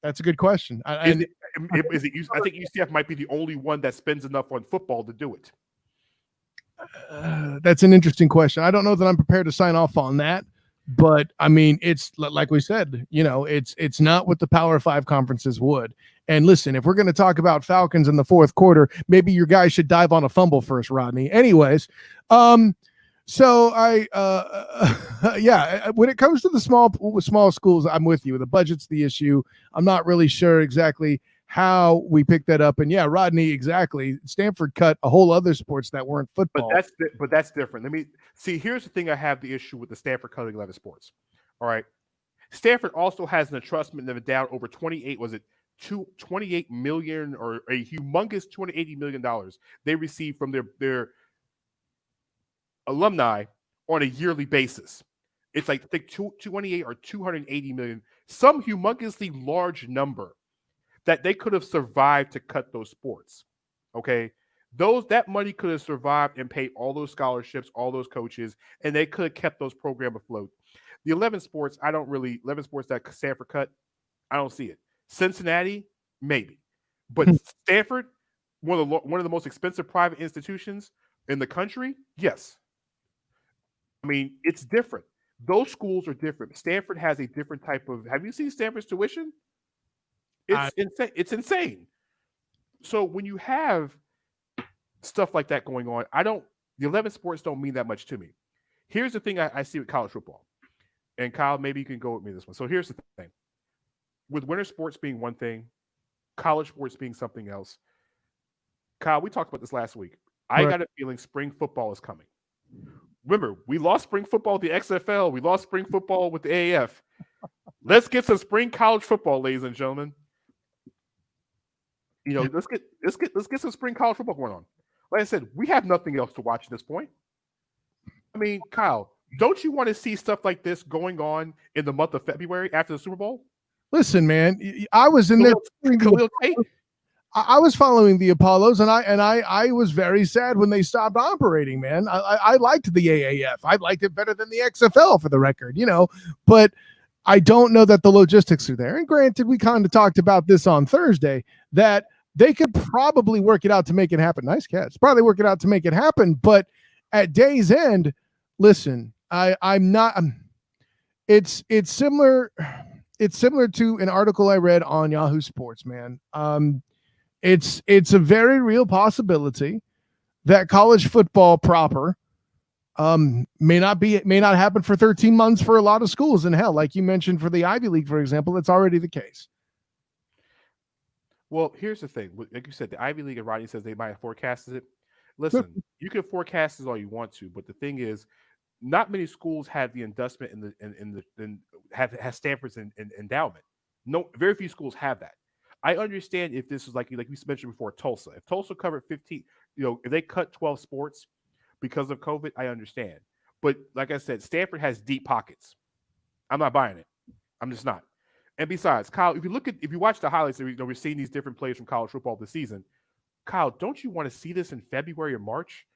That's a good question. I think UCF might be the only one that spends enough on football to do it. That's an interesting question. I don't know that I'm prepared to sign off on that, but I mean, it's like we said, it's not what the Power 5 conferences would. And listen, if we're going to talk about Falcons in the fourth quarter, maybe your guys should dive on a fumble first, Rodney. Anyways, so when it comes to the small schools, I'm with you. The budget's the issue. I'm not really sure exactly how we pick that up. And yeah, Rodney, exactly. Stanford cut a whole other sports that weren't football. But that's different. Let me see. Here's the thing. I have the issue with the Stanford cutting 11 sports. All right. Stanford also has an entrustment of down over 28 million or a humongous $280 million they receive from their alumni on a yearly basis. It's like I think 228 or 280 million, some humongously large number that they could have survived to cut those sports. Okay. That money could have survived and paid all those scholarships, all those coaches, and they could have kept those programs afloat. The 11 sports that Stanford cut, I don't see it. Cincinnati, maybe. But Stanford, one of the most expensive private institutions in the country, yes. I mean, it's different. Those schools are different. Stanford has a different type of. Have you seen Stanford's tuition? It's insane. It's insane. So when you have stuff like that going on, the 11 sports don't mean that much to me. Here's the thing I see with college football. And Kyle, maybe you can go with me this one. So here's the thing. With winter sports being one thing, college sports being something else. Kyle, we talked about this last week. I got a feeling spring football is coming. Remember, we lost spring football with the XFL. We lost spring football with the AAF. Let's get some spring college football, ladies and gentlemen. Let's get some spring college football going on. Like I said, we have nothing else to watch at this point. I mean, Kyle, don't you want to see stuff like this going on in the month of February after the Super Bowl? Listen, man, I was in there. I was following the Apollos, and I was very sad when they stopped operating, man. I liked the AAF. I liked it better than the XFL, for the record, but I don't know that the logistics are there. And granted, we kind of talked about this on Thursday, that they could probably work it out to make it happen. Nice catch. Probably work it out to make it happen. But at day's end, listen, it's similar. It's similar to an article I read on Yahoo Sports, man. It's a very real possibility that college football proper may not happen for 13 months for a lot of schools. And hell, like you mentioned, for the Ivy League, for example, it's already the case. Well, here's the thing. Like you said, the Ivy League, and Rodney says they might have forecasted it. Listen, you can forecast it all you want to, but the thing is, not many schools have the investment have Stanford's endowment. No, very few schools have that. I understand if this is like you mentioned before, Tulsa. If Tulsa covered 15, if they cut 12 sports because of COVID, I understand. But like I said, Stanford has deep pockets. I'm not buying it. I'm just not. And besides, Kyle, if you watch the highlights, we're seeing these different players from college football this season. Kyle, don't you want to see this in February or March?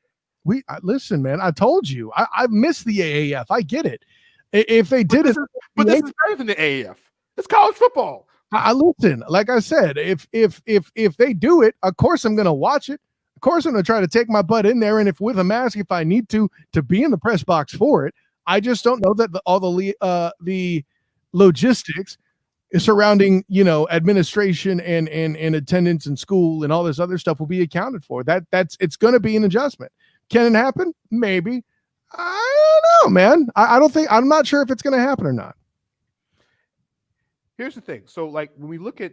Listen, man. I told you, I miss the AAF. I get it. If they did it, but this is better than the AAF. It's college football. I listen. Like I said, if they do it, of course I'm going to watch it. Of course I'm going to try to take my butt in there, and if with a mask, if I need to be in the press box for it. I just don't know that all the logistics surrounding administration and attendance in school and all this other stuff will be accounted for. It's going to be an adjustment. Can it happen? Maybe. I don't know, man. I'm not sure if it's going to happen or not. Here's the thing. So, like, when we look at,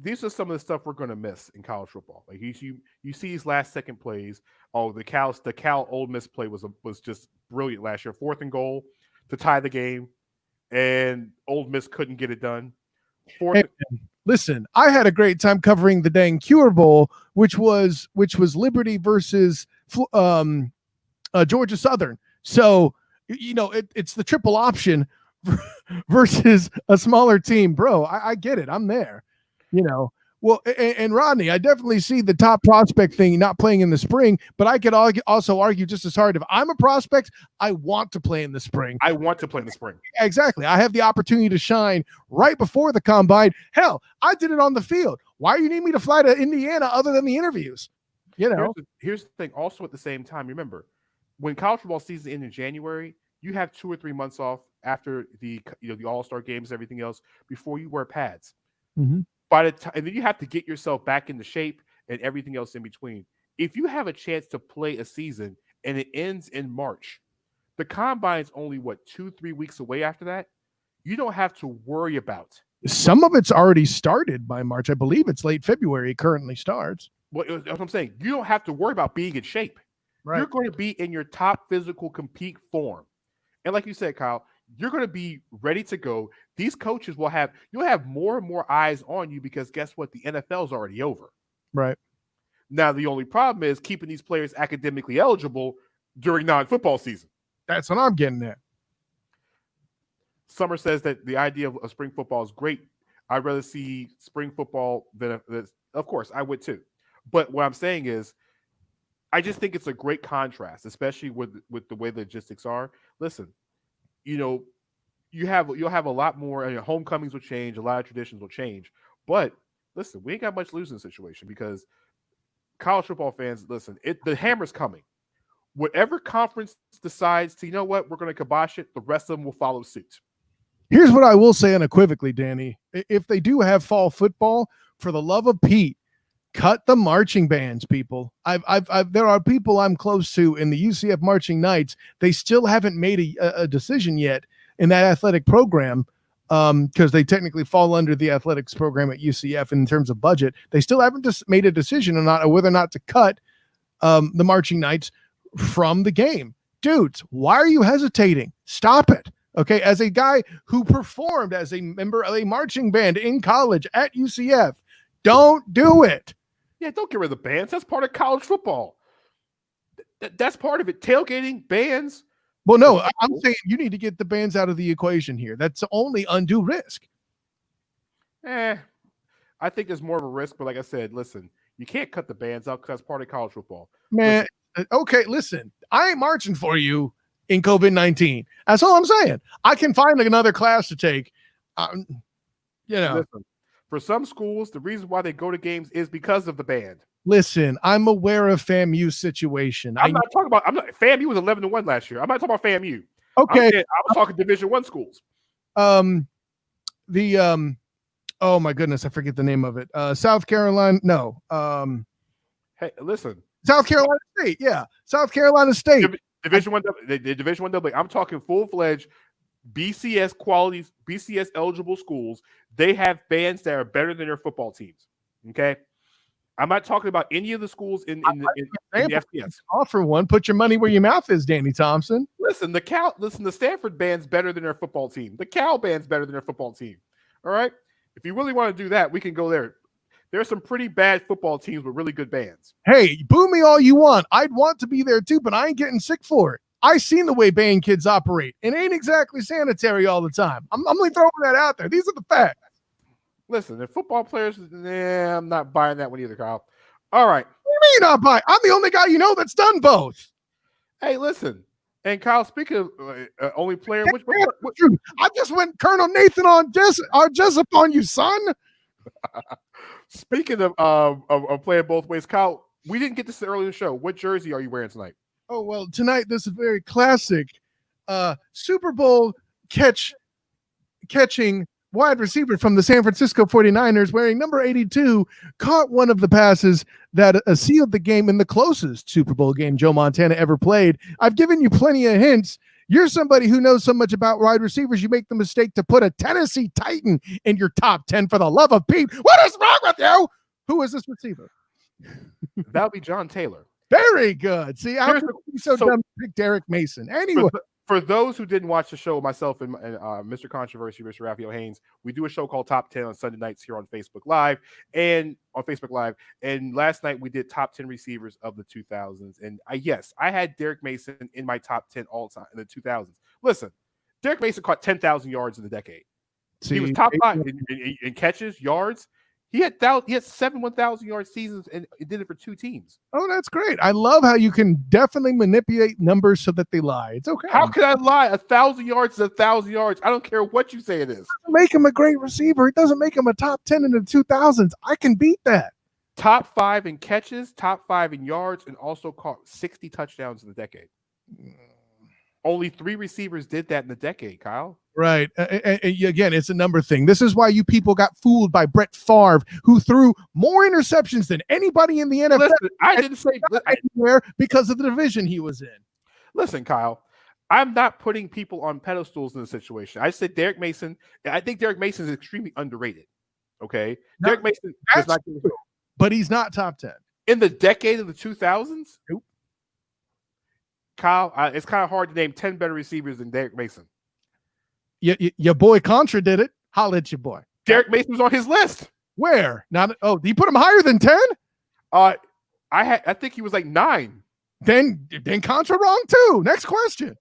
these are some of the stuff we're going to miss in college football. Like, you see these last second plays. Oh, the Cal Ole Miss play was just brilliant last year. 4th and goal to tie the game, and Ole Miss couldn't get it done. Listen, I had a great time covering the dang Cure Bowl, which was Liberty versus Georgia Southern. So it's the triple option versus a smaller team, bro. I get it. I'm there. Well, and Rodney, I definitely see the top prospect thing not playing in the spring, but I could also argue just as hard. If I'm a prospect, I want to play in the spring. I want to play in the spring. Exactly. I have the opportunity to shine right before the combine. Hell, I did it on the field. Why do you need me to fly to Indiana other than the interviews? Here's the thing. Also, at the same time, remember, when college football season ends in January, you have 2 or 3 months off after the All-Star games, everything else, before you wear pads. Mm-hmm. By the time, and then you have to get yourself back into shape and everything else in between. If you have a chance to play a season and it ends in March, the combine's only 2-3 weeks away after that. You don't have to worry about. Some of it's already started by March. I believe it's late February. It currently starts. Well, that's what I'm saying. You don't have to worry about being in shape. Right. You're going to be in your top physical compete form. And like you said, Kyle, you're going to be ready to go. These coaches you'll have more and more eyes on you because guess what? The NFL's already over. Right. Now, the only problem is keeping these players academically eligible during non-football season. That's what I'm getting at. Summer says that the idea of spring football is great. I'd rather see spring football than, of course, I would too. But what I'm saying is, I just think it's a great contrast, especially with the way the logistics are. Listen, you'll have a lot more. Homecomings will change, a lot of traditions will change. But listen, we ain't got much losing situation because college football fans, listen, the hammer's coming. Whatever conference decides to, we're going to kibosh it, the rest of them will follow suit. Here's what I will say unequivocally, Danny. If they do have fall football, for the love of Pete, cut the marching bands, people. There are people I'm close to in the UCF Marching Knights. They still haven't made a decision yet in that athletic program because they technically fall under the athletics program at UCF in terms of budget. They still haven't made a decision on whether or not to cut the Marching Knights from the game. Dudes, why are you hesitating? Stop it. Okay, as a guy who performed as a member of a marching band in college at UCF, don't do it. Yeah, don't get rid of the bands. That's part of college football. That's part of it. Tailgating, bands. Well, no, I'm saying you need to get the bands out of the equation here. That's the only undue risk. I think there's more of a risk, but like I said, listen, you can't cut the bands out because that's part of college football. Man, listen, I ain't marching for you in COVID-19. That's all I'm saying. I can find another class to take. Listen, for some schools, the reason why they go to games is because of the band. Listen, I'm aware of FAMU's situation. FAMU was 11-1 last year. I'm not talking about FAMU. Okay. I was talking Division I schools. Oh my goodness, I forget the name of it. South Carolina. No. Hey, listen. South Carolina State. Yeah. South Carolina State. Division I, Division I. I'm talking full-fledged BCS qualities, BCS eligible schools. They have bands that are better than their football teams. Okay. I'm not talking about any of the schools in the FCS. Offer one. Put your money where your mouth is, Danny Thompson. Listen, the Stanford band's better than their football team. The Cal band's better than their football team. All right. If you really want to do that, we can go there. There's some pretty bad football teams with really good bands. Hey, boo me all you want. I'd want to be there too, but I ain't getting sick for it. I seen the way band kids operate. It ain't exactly sanitary all the time. I'm only throwing that out there. These are the facts. Listen, the football players, I'm not buying that one either, Kyle. All right. What do you mean not buying? I'm the only guy you know that's done both. Hey, listen. And Kyle, speaking of only player, what I just went Colonel Nathan on Jessup on you, son. Speaking of playing both ways, Kyle, we didn't get this early in the show. What jersey are you wearing tonight? Oh, well, tonight this is very classic. Super Bowl catching wide receiver from the San Francisco 49ers wearing number 82 caught one of the passes that sealed the game in the closest Super Bowl game Joe Montana ever played. I've given you plenty of hints. You're somebody who knows so much about wide receivers, you make the mistake to put a Tennessee Titan in your top 10 for the love of Pete. What is wrong with you? Who is this receiver? That'll be John Taylor. Very good. See, I'm so dumb to pick Derek Mason. Anyway. For those who didn't watch the show, myself and Mr. Controversy, Mr. Raphael Haynes, we do a show called Top 10 on Sunday nights here on Facebook Live. And last night we did top 10 receivers of the 2000s. And I had Derek Mason in my top 10 all time in the 2000s. Listen, Derek Mason caught 10,000 yards in the decade. He was top 5 in catches, yards. He had 7 1,000-yard seasons and did it for 2 teams. Oh, that's great. I love how you can definitely manipulate numbers so that they lie. It's okay. How can I lie? 1,000 yards is 1,000 yards. I don't care what you say it is. It doesn't make him a great receiver. It doesn't make him a top 10 in the 2000s. I can beat that. Top 5 in catches, top 5 in yards, and also caught 60 touchdowns in the decade. Only 3 receivers did that in the decade, Kyle. Right. Again, it's a number thing. This is why you people got fooled by Brett Favre, who threw more interceptions than anybody in the NFL. Listen, I didn't say anywhere because of the division he was in. Listen, Kyle, I'm not putting people on pedestals in this situation. I said Derek Mason. I think Derek Mason is extremely underrated. Okay, Derek Mason does not, but he's not top 10 in the decade of the 2000s. Nope. Kyle, it's kind of hard to name 10 better receivers than Derek Mason. Your boy Contra did it. Holla at your boy. Derek Mason was on his list. Where? Now, do you put him higher than 10? I think he was like 9. Then Contra wrong too. Next question.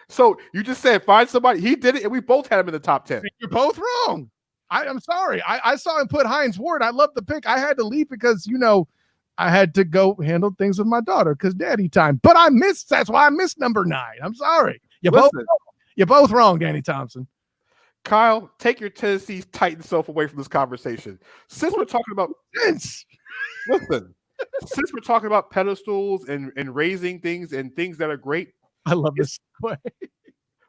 So you just said find somebody. He did it, and we both had him in the top 10. You're both wrong. I'm sorry. I saw him put Hines Ward. I love the pick. I had to leave because I had to go handle things with my daughter because daddy time. But I missed. That's why I missed number 9. I'm sorry. You're both wrong, Danny Thompson. Kyle, take your Tennessee Titans self away from this conversation. Since we're talking about since we're talking about pedestals and raising things and things that are great. I love this way.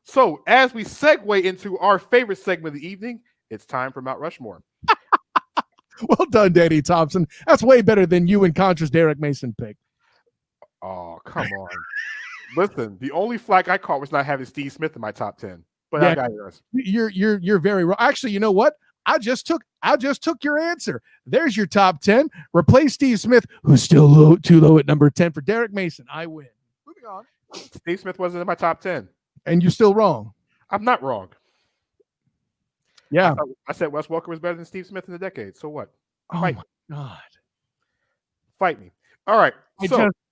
So as we segue into our favorite segment of the evening, it's time for Mount Rushmore. Well done, Danny Thompson. That's way better than you and Contra's Derek Mason pick. Oh, come on. Listen, the only flag I caught was not having Steve Smith in my top 10. But yeah, I got yours. You're very wrong. Actually, you know what? I just took your answer. There's your top 10. Replace Steve Smith, who's still too low at number 10 for Derek Mason. I win. Moving on. Steve Smith wasn't in my top 10. And you're still wrong. I'm not wrong. Yeah. I said Wes Welker was better than Steve Smith in the decade. So what? Oh, Fight my God. Fight me. All right.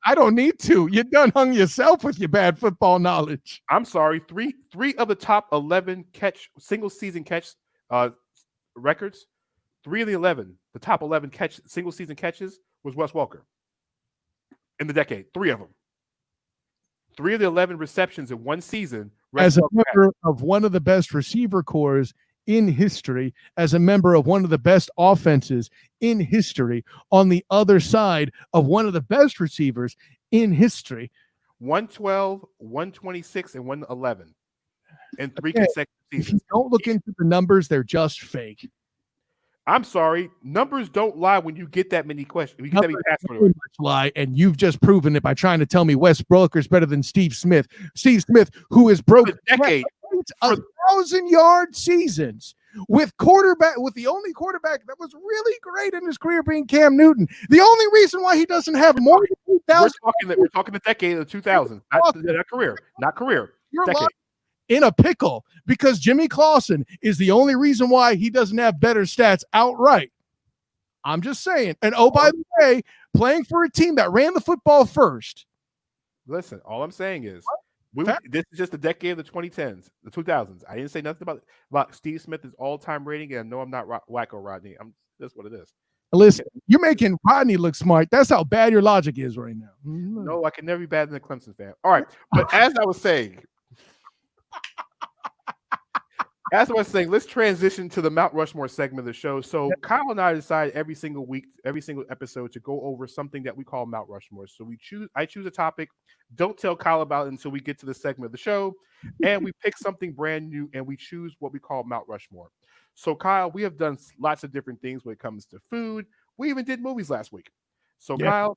I don't need to. You done hung yourself with your bad football knowledge. I'm sorry. Three of the top 11 single season catch records. 3 of the top 11 single season catches was Wes Welker in the decade. 3 of them. 3 of the 11 receptions in one season. As a member of one of the best receiver corps in history, as a member of one of the best offenses in history, on the other side of one of the best receivers in history. 112, 126, and 111 in 3 consecutive seasons. If you don't look into the numbers, they're just fake. I'm sorry. Numbers don't lie when you get that many questions. You get that many passes. Lie, and you've just proven it by trying to tell me Wes Welker is better than Steve Smith. Steve Smith, who has broken a decade. 1,000-yard seasons with the only quarterback that was really great in his career being Cam Newton. The only reason why he doesn't have more than 2,000. We're talking the decade of the 2000s, not career. You're decade. In a pickle because Jimmy Clausen is the only reason why he doesn't have better stats outright. I'm just saying. And oh, by the way, playing for a team that ran the football first. Listen, all I'm saying is this is just the decade of the 2010s, the 2000s. I didn't say nothing about Steve Smith's all-time rating, and no, I'm not wacko Rodney. That's what it is. Listen, you're making Rodney look smart. That's how bad your logic is right now. No, I can never be better than a Clemson fan. All right, but as I was saying, let's transition to the Mount Rushmore segment of the show. So Kyle and I decide every single week, every single episode to go over something that we call Mount Rushmore. So I choose a topic. Don't tell Kyle about it until we get to the segment of the show. And we pick something brand new and we choose what we call Mount Rushmore. So Kyle, we have done lots of different things when it comes to food. We even did movies last week. So Kyle,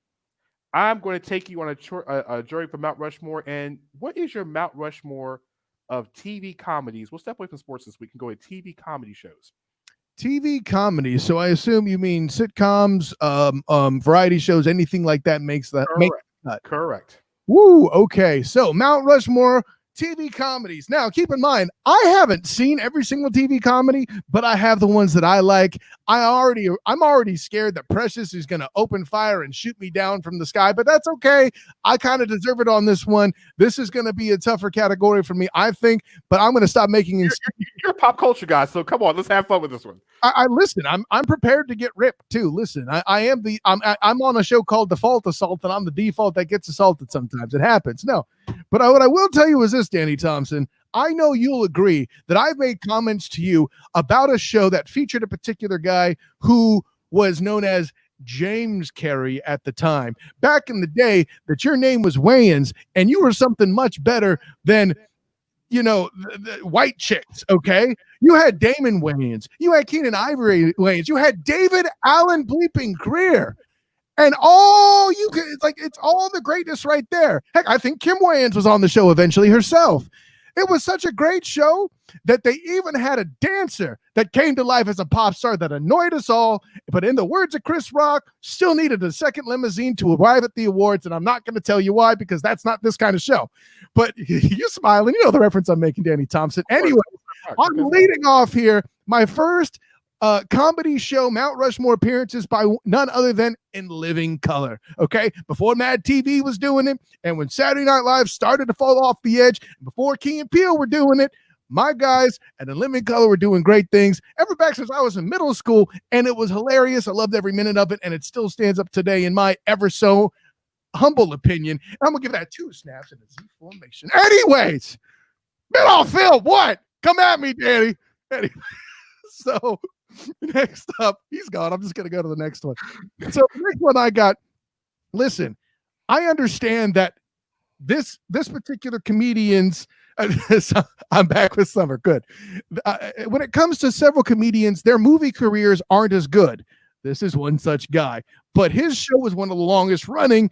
I'm going to take you on a journey for Mount Rushmore. And what is your Mount Rushmore of TV comedies? We'll step away from sports this week and go to TV comedy shows. TV comedy. So I assume you mean sitcoms, variety shows, anything like that makes that cut. Correct. Woo. Okay. So Mount Rushmore TV comedies. Now, keep in mind, I haven't seen every single TV comedy, but I have the ones that I like. I'm already scared that Precious is going to open fire and shoot me down from the sky, but that's okay. I kind of deserve it on this one. This is going to be a tougher category for me, I think, but I'm going to stop making it. You're a pop culture guy, so come on, let's have fun with this one. I listen. I'm prepared to get ripped too. Listen, I'm on a show called Default Assault, and I'm the default that gets assaulted sometimes. It happens. No, but what I will tell you is this, Danny Thompson. I know you'll agree that I've made comments to you about a show that featured a particular guy who was known as James Carey at the time. Back in the day, that your name was Wayans, and you were something much better than the white chicks, okay? You had Damon Wayans. You had Keenan Ivory Wayans. You had David Allen bleeping Greer. And it's all the greatness right there. Heck, I think Kim Wayans was on the show eventually herself. It was such a great show that they even had a dancer that came to life as a pop star that annoyed us all. But in the words of Chris Rock, still needed a second limousine to arrive at the awards. And I'm not going to tell you why, because that's not this kind of show. But you're smiling. You know the reference I'm making, Danny Thompson. Anyway, I'm leading off here. My first comedy show Mount Rushmore appearances by none other than In Living Color. Okay, before Mad TV was doing it, and when Saturday Night Live started to fall off the edge, before Key and Peele were doing it, my guys at In Living Color were doing great things ever back since I was in middle school, and it was hilarious. I loved every minute of it, and it still stands up today in my ever so humble opinion. I'm gonna give that 2 snaps in a Z formation. Anyways, middle field, what? Come at me, Danny. Anyway, so next up, he's gone. I'm just gonna go to the next one. So the next one I got. Listen, I understand that this particular comedian's. I'm back with Summer. Good. When it comes to several comedians, their movie careers aren't as good. This is one such guy, but his show was one of the longest running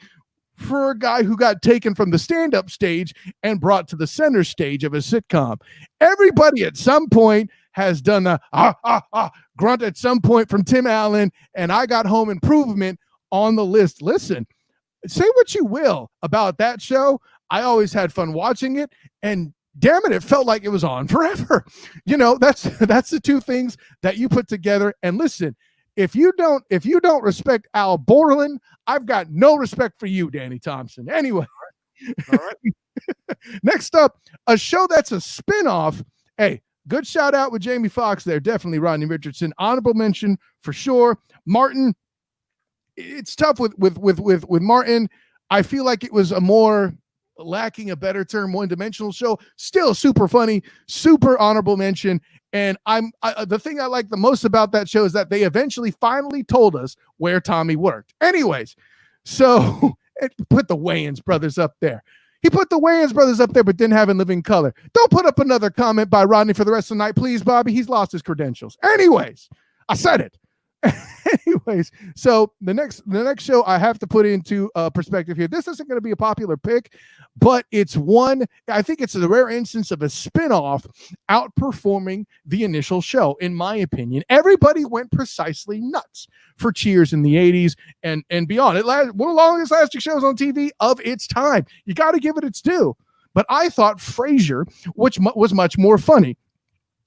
for a guy who got taken from the stand-up stage and brought to the center stage of a sitcom. Everybody at some point has done a grunt at some point from Tim Allen, and I got Home Improvement on the list. Listen, say what you will about that show. I always had fun watching it, and damn it felt like it was on forever. You know, that's the 2 things that you put together. And listen, if you don't respect Al Borland, I've got no respect for you, Danny Thompson. Anyway, all right. Next up, a show that's a spinoff. Hey, good shout out with Jamie Foxx there. Definitely Rodney Richardson. Honorable mention for sure. Martin. It's tough with Martin. I feel like it was a more, lacking a better term, one-dimensional show. Still super funny, super honorable mention. And the thing I like the most about that show is that they eventually finally told us where Tommy worked. Anyways, so put the Wayans brothers up there. He put the Wayans brothers up there, but didn't have In Living Color. Don't put up another comment by Rodney for the rest of the night, please, Bobby. He's lost his credentials. Anyways, I said it. Anyways, so the next show I have to put into perspective here. This isn't going to be a popular pick, but it's one. I think it's a rare instance of a spinoff outperforming the initial show. In my opinion, everybody went precisely nuts for Cheers in the 80s and beyond. One of the longest lasting shows on TV of its time. You got to give it its due. But I thought Frasier, which was much more funny.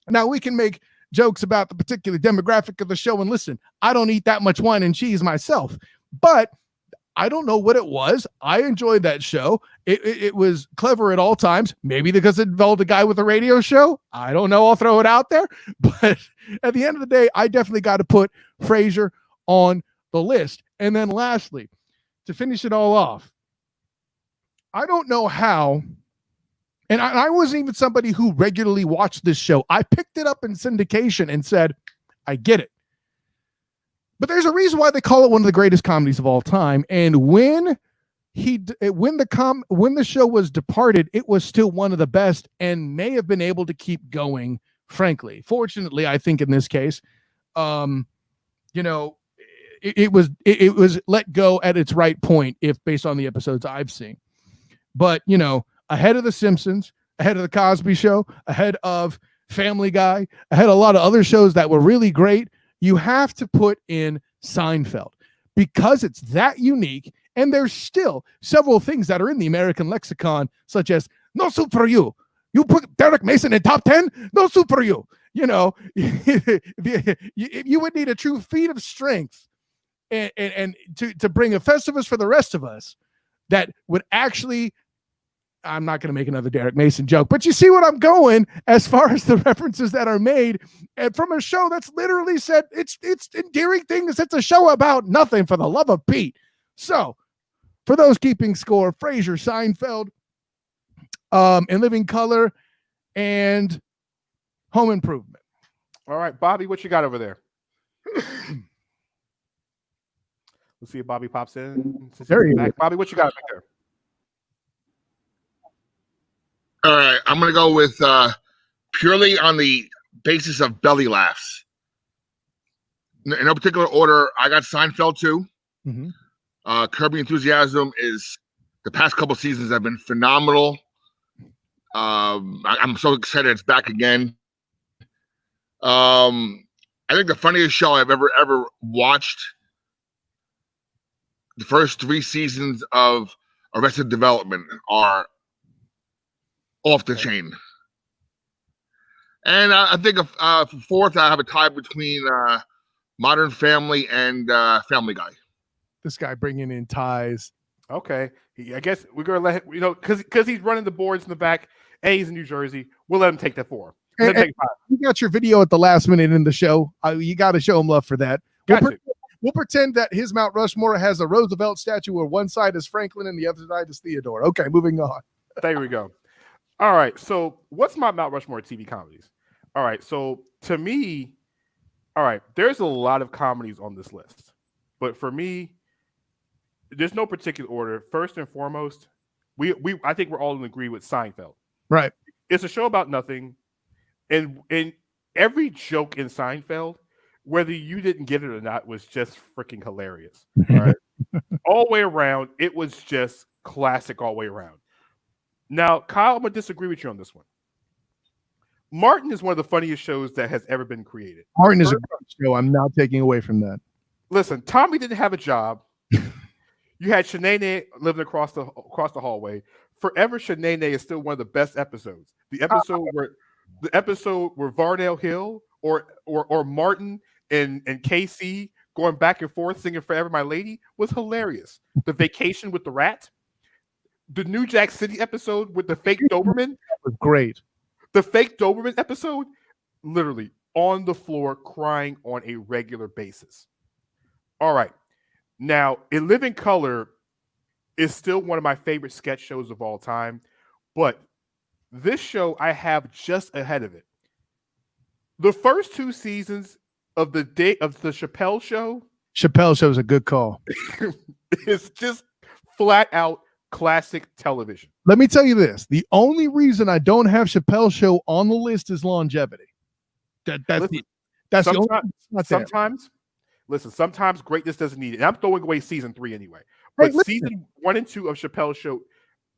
Now we can make jokes about the particular demographic of the show. And listen, I don't eat that much wine and cheese myself, but I don't know what it was. I enjoyed that show. It was clever at all times, maybe because it involved a guy with a radio show. I don't know. I'll throw it out there. But at the end of the day, I definitely got to put Frasier on the list. And then lastly, to finish it all off, I don't know how. And I wasn't even somebody who regularly watched this show. I picked it up in syndication and said, I get it. But there's a reason why they call it one of the greatest comedies of all time. And when the show was departed, it was still one of the best and may have been able to keep going, frankly. Fortunately, I think in this case, it was let go at its right point, if based on the episodes I've seen. But, ahead of The Simpsons, ahead of The Cosby Show, ahead of Family Guy, ahead of a lot of other shows that were really great, you have to put in Seinfeld because it's that unique. And there's still several things that are in the American lexicon, such as no soup for you. You put Derek Mason in top 10, no soup for you. You would need a true feat of strength and to bring a Festivus for the rest of us that would actually, I'm not going to make another Derek Mason joke, but you see what I'm going as far as the references that are made and from a show that's literally said it's endearing things. It's a show about nothing, for the love of Pete. So for those keeping score, Frasier, Seinfeld, In Living Color, and Home Improvement. All right, Bobby, what you got over there? Let's see if Bobby pops in. There you go. Bobby, what you got back there? All right, I'm going to go with purely on the basis of belly laughs. In no particular order, I got Seinfeld too. Mm-hmm. Curb Your Enthusiasm is, the past couple seasons have been phenomenal. I'm so excited it's back again. I think the funniest show I've ever watched, the first 3 seasons of Arrested Development are off the chain. And I think for fourth, I have a tie between Modern Family and Family Guy. This guy bringing in ties. Okay, I guess we're gonna let him, because he's running the boards in the back, and he's in New Jersey. We'll let him take that 4. Let him take 5. You got your video at the last minute in the show. You got to show him love for that. We'll pretend that his Mount Rushmore has a Roosevelt statue where one side is Franklin and the other side is Theodore. Okay, moving on. There we go. All right, so what's my Mount Rushmore TV comedies? All right, so to me, all right, there's a lot of comedies on this list, but for me, there's no particular order. First and foremost, I think we're all in agree with Seinfeld. Right. It's a show about nothing, and every joke in Seinfeld, whether you didn't get it or not, was just freaking hilarious. All right, all the way around, it was just classic all the way around. Now, Kyle, I'm gonna disagree with you on this one. Martin is one of the funniest shows that has ever been created. Martin is a great show. I'm not taking away from that. Listen, Tommy didn't have a job. You had Shanae living across the hallway. Forever, Shanae is still one of the best episodes. The episode where Varnell Hill or Martin and Casey going back and forth singing "Forever My Lady" was hilarious. The vacation with the rat, the New Jack City episode with the fake Doberman was great. The fake Doberman episode, literally on the floor crying on a regular basis. All right. Now, In Living Color is still one of my favorite sketch shows of all time, but this show I have just ahead of it. The first 2 seasons of the Chappelle Show. Chappelle Show is a good call. It's just flat out classic television. Let me tell you this. The only reason I don't have Chappelle Show on the list is longevity. Sometimes greatness doesn't need it. And I'm throwing away season 3 anyway. Hey, But season 1 and 2 of Chappelle Show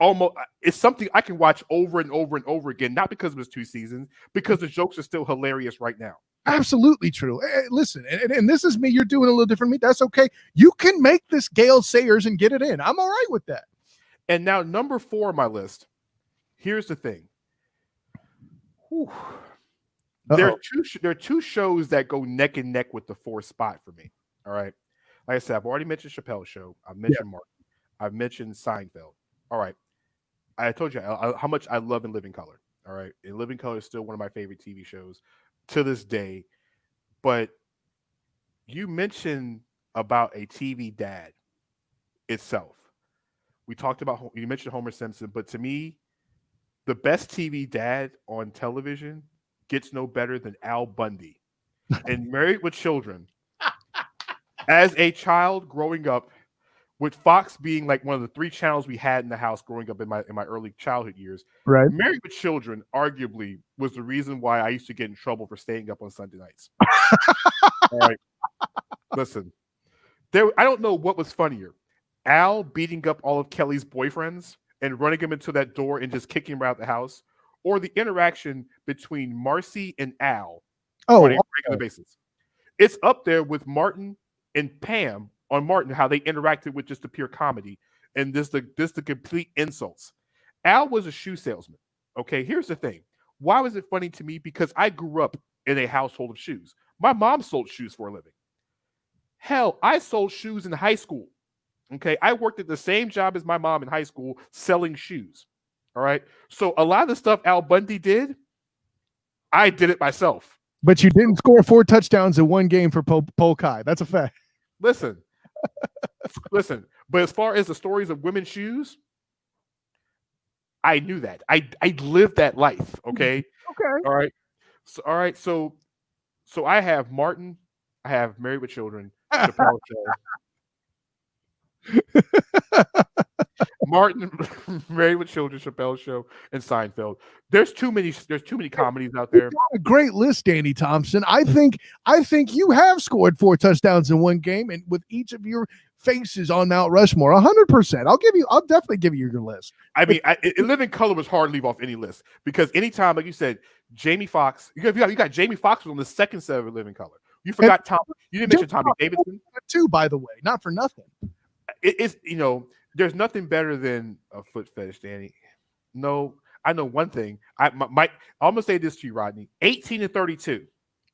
almost it's something I can watch over and over and over again, not because it was 2 seasons, because the jokes are still hilarious right now. Absolutely true. Hey, listen, and this is me. You're doing a little different than me. That's okay. You can make this Gale Sayers and get it in. I'm all right with that. And now number 4 on my list. Here's the thing. There are 2 shows that go neck and neck with the 4th spot for me. All right. Like I said, I've already mentioned Chappelle Show. I've mentioned Martin. I've mentioned Seinfeld. All right. I told you how much I love In Living Color. All right. In Living Color is still one of my favorite TV shows to this day. But you mentioned about a TV dad itself. You mentioned Homer Simpson, but to me, the best TV dad on television gets no better than Al Bundy. And Married with Children. As a child growing up, with Fox being like one of the 3 channels we had in the house growing up in my early childhood years, right? Married with Children arguably was the reason why I used to get in trouble for staying up on Sunday nights. All right. Listen, I don't know what was funnier. Al beating up all of Kelly's boyfriends and running him into that door and just kicking him out the house, or the interaction between Marcy and Al on a regular basis. It's up there with Martin and Pam on Martin, how they interacted with just the pure comedy and the complete insults. Al was a shoe salesman. Okay, here's the thing. Why was it funny to me? Because I grew up in a household of shoes. My mom sold shoes for a living. Hell, I sold shoes in high school. Okay, I worked at the same job as my mom in high school selling shoes. All right, so a lot of the stuff Al Bundy did, I did it myself. But you didn't score 4 touchdowns in one game for Polkai. That's a fact. Listen. But as far as the stories of women's shoes, I knew that. I lived that life. Okay. Okay. All right. So I have Martin. I have Married with Children. Chappelle Show. Martin, Married with Children, Chappelle Show, and Seinfeld. There's too many comedies out there. A great list, Danny Thompson. I think you have scored 4 touchdowns in one game, and with each of your faces on Mount Rushmore, 100%. I'll definitely give you your list. I mean, In Living Color was hard to leave off any list, because anytime, like you said, Jamie Foxx, you got Jamie Foxx was on the second set of In Living Color. You forgot Tom. You didn't mention Tommy Davidson too, by the way, not for nothing. It's there's nothing better than a foot fetish, Danny. No, I know one thing. I'm gonna say this to you, Rodney. 18-32.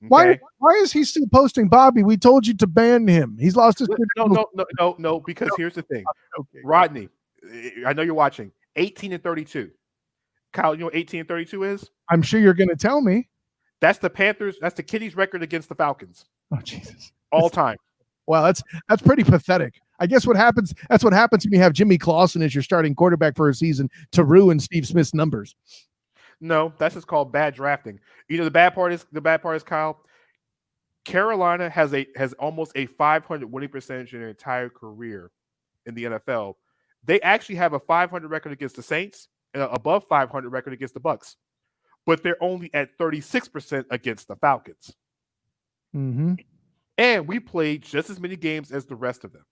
Why is he still posting Bobby? We told you to ban him. He's lost his No, because here's the thing. Okay. Rodney, I know you're watching. 18-32. Kyle, you know what 18-32 is? I'm sure you're going to tell me. That's the Panthers. That's the Kitties record against the Falcons Oh, Jesus. all time. Wow, that's pretty pathetic. I guess that's what happens when you have Jimmy Clausen as your starting quarterback for a season to ruin Steve Smith's numbers. No, that's just called bad drafting. You know, the bad part is Kyle. Carolina has almost a 500 winning percentage in their entire career in the NFL. They actually have a 500 record against the Saints and an above 500 record against the Bucks, but they're only at 36% against the Falcons. Mm-hmm. And we played just as many games as the rest of them.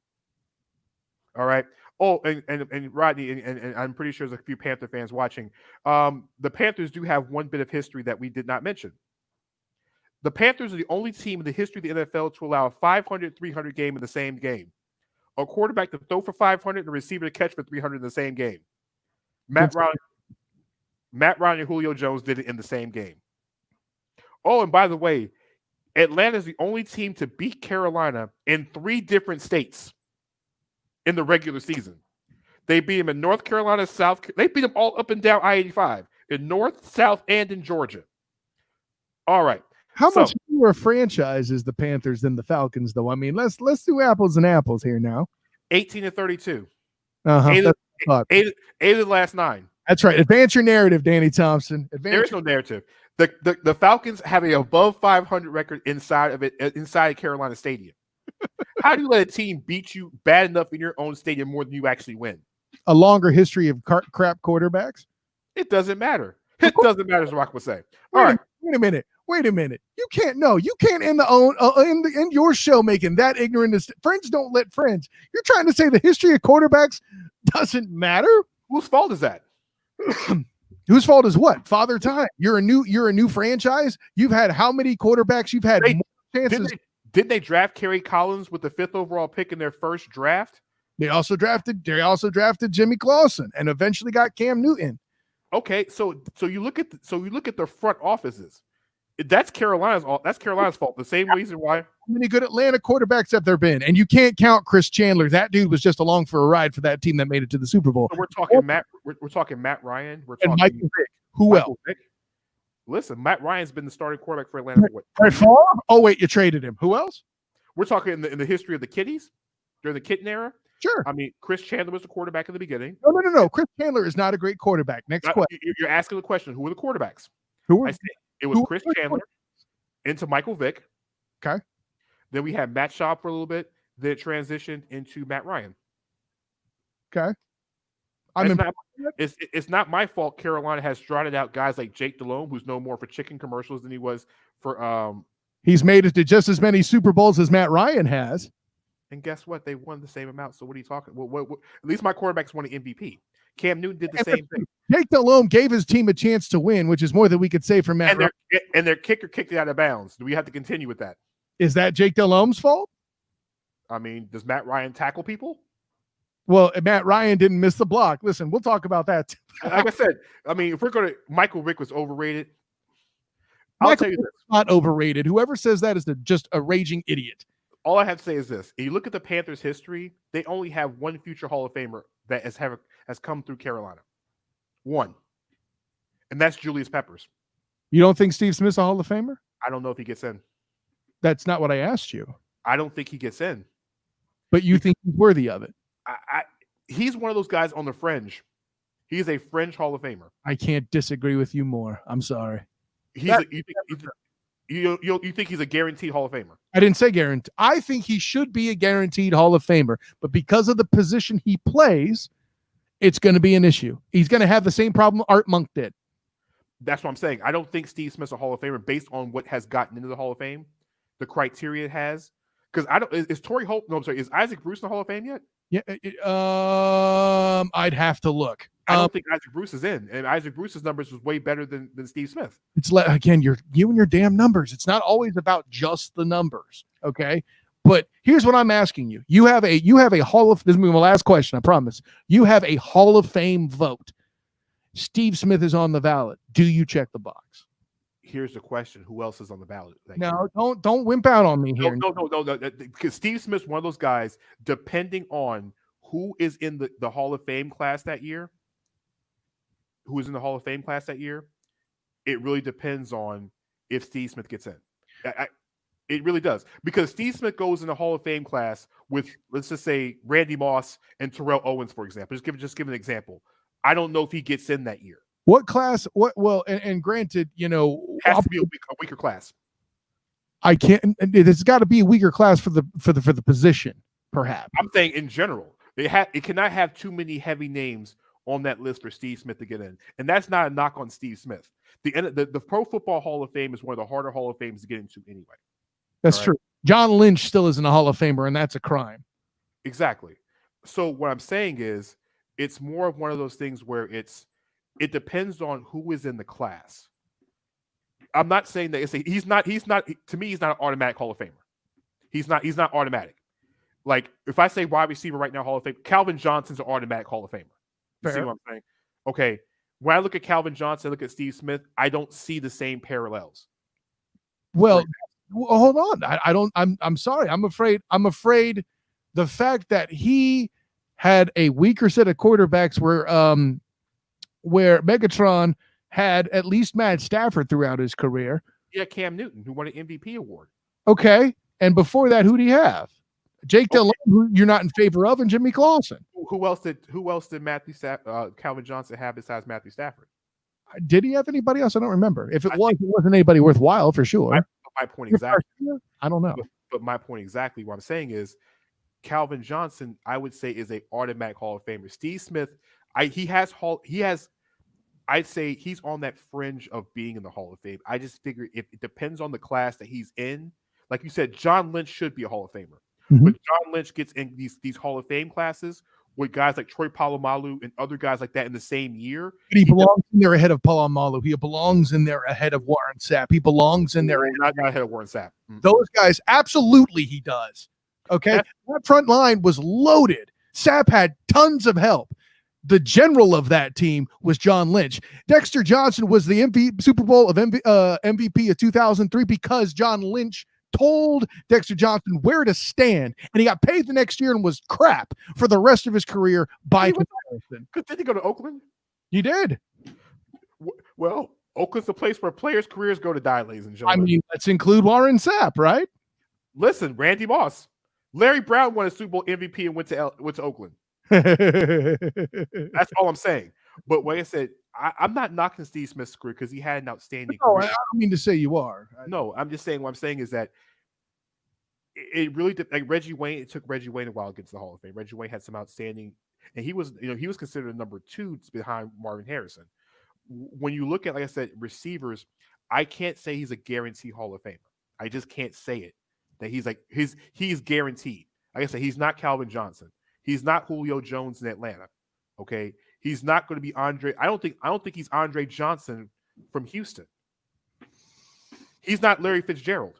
All right. Oh, and Rodney, and I'm pretty sure there's a few Panther fans watching. The Panthers do have one bit of history that we did not mention. The Panthers are the only team in the history of the NFL to allow a 500-300 game in the same game. A quarterback to throw for 500 and a receiver to catch for 300 in the same game. Matt Ryan and Julio Jones did it in the same game. Oh, and by the way, Atlanta is the only team to beat Carolina in 3 different states in the regular season. They beat them in North Carolina, they beat them all up and down I-85 in North, South, and in Georgia. All right. How much more a franchise is the Panthers than the Falcons, though? I mean, let's do apples and apples here now. 18-32. Uh-huh. Eight of the last 9. That's right. Advance your narrative, Danny Thompson. There is no narrative. The Falcons have a above 500 record inside Carolina Stadium. How do you let a team beat you bad enough in your own stadium more than you actually win? A longer history of crap quarterbacks? It doesn't matter. It doesn't matter, as Rock would say. All right. Wait a minute. You can't end your show making that ignorant. Friends don't let friends. You're trying to say the history of quarterbacks doesn't matter? Whose fault is that? Whose fault is what? Father Time. You're a new franchise. You've had how many quarterbacks? You've had more chances. Didn't they draft Kerry Collins with the 5th overall pick in their first draft? They also drafted Jimmy Clausen and eventually got Cam Newton. Okay, so you look at the front offices. That's Carolina's fault. The same reason why. How many good Atlanta quarterbacks have there been? And you can't count Chris Chandler. That dude was just along for a ride for that team that made it to the Super Bowl. So we're talking Matt. We're talking Matt Ryan. We're talking Michael Vick. Who else? Listen, Matt Ryan's been the starting quarterback for Atlanta. Brett Favre? Oh wait, you traded him. Who else? We're talking in the history of the Kitties during the Kitten era. Sure. I mean, Chris Chandler was the quarterback in the beginning. No. Chris Chandler is not a great quarterback. Next question. You're asking the question: who were the quarterbacks? Who? I said it was Chris Chandler into Michael Vick. Okay. Then we had Matt Schaub for a little bit. Then it transitioned into Matt Ryan. Okay. It's not my fault Carolina has trotted out guys like Jake Delhomme, who's no more for chicken commercials than he was for He's made it to just as many Super Bowls as Matt Ryan has. And guess what? They won the same amount. So what are you talking? What at least my quarterbacks won an MVP. Cam Newton did the same thing. Jake Delhomme gave his team a chance to win, which is more than we could say for Matt Ryan. And their kicker kicked it out of bounds. Do we have to continue with that? Is that Jake Delhomme's fault? I mean, does Matt Ryan tackle people? Well, Matt Ryan didn't miss the block. Listen, we'll talk about that. Like I said, I mean, if we're going to, Michael Vick was overrated. I'll tell you this. Not overrated. Whoever says that is just a raging idiot. All I have to say is this. If you look at the Panthers' history, they only have one future Hall of Famer that has come through Carolina. One. And that's Julius Peppers. You don't think Steve Smith's a Hall of Famer? I don't know if he gets in. That's not what I asked you. I don't think he gets in. But you think he's worthy of it? He's one of those guys on the fringe. He's a fringe Hall of Famer. I can't disagree with you more. I'm sorry. You think he's a guaranteed Hall of Famer? I didn't say guaranteed. I think he should be a guaranteed Hall of Famer, but because of the position he plays, it's going to be an issue. He's going to have the same problem Art Monk did. That's what I'm saying. I don't think Steve Smith's a Hall of Famer based on what has gotten into the Hall of Fame, the criteria it has. Because is Torrey Holt? No, I'm sorry. Is Isaac Bruce in the Hall of Fame yet? Yeah, I'd have to look. I don't think Isaac Bruce is in, and Isaac Bruce's numbers was way better than Steve Smith. It's again, you and your damn numbers. It's not always about just the numbers, okay? But here's what I'm asking you: you have a Hall of. This is my last question. I promise. You have a Hall of Fame vote. Steve Smith is on the ballot. Do you check the box? Here's the question: who else is on the ballot? that year? No, don't wimp out on me here. No. Because Steve Smith's one of those guys. Depending on who is in the Hall of Fame class that year, it really depends on if Steve Smith gets in. It really does, because Steve Smith goes in the Hall of Fame class with, let's just say, Randy Moss and Terrell Owens, for example. Just give an example. I don't know if he gets in that year. What class? What? Well, and granted, Has to be a weaker class. I can't. It's got to be a weaker class for the position, perhaps. I'm saying in general, it cannot have too many heavy names on that list for Steve Smith to get in, and that's not a knock on Steve Smith. The Pro Football Hall of Fame is one of the harder Hall of Fames to get into anyway. That's true. John Lynch still isn't a Hall of Famer, and that's a crime. Exactly. So what I'm saying is, it's more of one of those things where it depends on who is in the class. I'm not saying that he's not to me, he's not an automatic Hall of Famer. He's not automatic. Like, if I say wide receiver right now, Hall of Fame, Calvin Johnson's an automatic Hall of Famer. You see what I'm saying? Okay. When I look at Calvin Johnson, I look at Steve Smith, I don't see the same parallels. Well, hold on. I'm sorry. I'm afraid the fact that he had a weaker set of quarterbacks where Megatron had at least Matt Stafford throughout his career. Yeah, Cam Newton, who won an MVP award. Okay. And before that, who do you have? Jake Delhomme, who you're not in favor of, and Jimmy Clausen. Who else did Calvin Johnson have besides Matthew Stafford? Did he have anybody else? I don't remember. If it wasn't anybody worthwhile, for sure. My point exactly. I don't know. But my point exactly, what I'm saying is, Calvin Johnson, I would say, is a automatic Hall of Famer. Steve Smith, I'd say he's on that fringe of being in the Hall of Fame. I just figure it depends on the class that he's in. Like you said, John Lynch should be a Hall of Famer. Mm-hmm. But John Lynch gets in these Hall of Fame classes with guys like Troy Polamalu and other guys like that in the same year. But he belongs in there ahead of Polamalu. He belongs in there ahead of Warren Sapp. He belongs in there. Not ahead of Warren Sapp. Mm-hmm. Those guys, absolutely he does. Okay? That front line was loaded. Sapp had tons of help. The general of that team was John Lynch. Dexter Johnson was the Super Bowl of MVP of 2003 because John Lynch told Dexter Johnson where to stand, and he got paid the next year and was crap for the rest of his career by comparison. Did he go to Oakland? He did. Well, Oakland's the place where players' careers go to die, ladies and gentlemen. I mean, let's include Warren Sapp, right? Listen, Randy Moss. Larry Brown won a Super Bowl MVP and went to Oakland. That's all I'm saying. But like I said, I'm not knocking Steve Smith's career because he had an outstanding career. I don't mean to say you are. No, I'm just saying what I'm saying is that it really did. Like Reggie Wayne, it took Reggie Wayne a while to get to the Hall of Fame. Reggie Wayne had some outstanding, and he was considered number 2 behind Marvin Harrison. When you look at, like I said, receivers, I can't say he's a guaranteed Hall of Famer. I just can't say it that he's guaranteed. Like I said, he's not Calvin Johnson. He's not Julio Jones in Atlanta. Okay, he's not going to be Andre. I don't think he's Andre Johnson from Houston. He's not Larry Fitzgerald.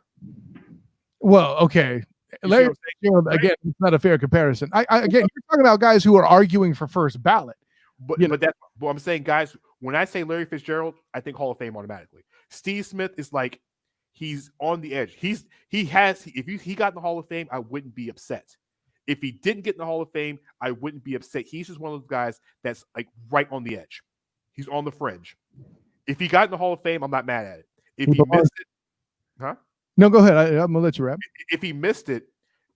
Well, okay. Larry Fitzgerald, again, it's not a fair comparison. Again, you're talking about guys who are arguing for first ballot. But I'm saying, guys, when I say Larry Fitzgerald, I think Hall of Fame automatically. Steve Smith is like, he's on the edge. If he got in the Hall of Fame, I wouldn't be upset. If he didn't get in the Hall of Fame, I wouldn't be upset. He's just one of those guys that's like right on the edge. He's on the fringe. If he got in the Hall of Fame, I'm not mad at it. If he missed it, huh? No, go ahead. I'm gonna let you wrap. If he missed it,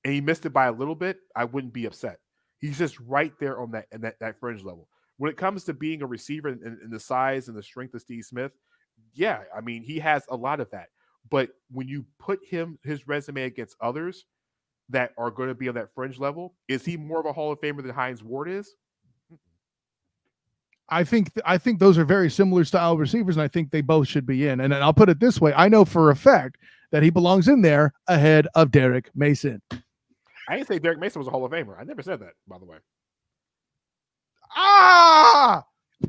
and he missed it by a little bit, I wouldn't be upset. He's just right there on that fringe level. When it comes to being a receiver and the size and the strength of Steve Smith, yeah, I mean, he has a lot of that. But when you put his resume against others that are going to be on that fringe level, is he more of a Hall of Famer than Hines Ward is? I think those are very similar style receivers, and I think they both should be in. And I'll put it this way: I know for a fact that he belongs in there ahead of Derek Mason. I didn't say Derek Mason was a Hall of Famer. I never said that, by the way. And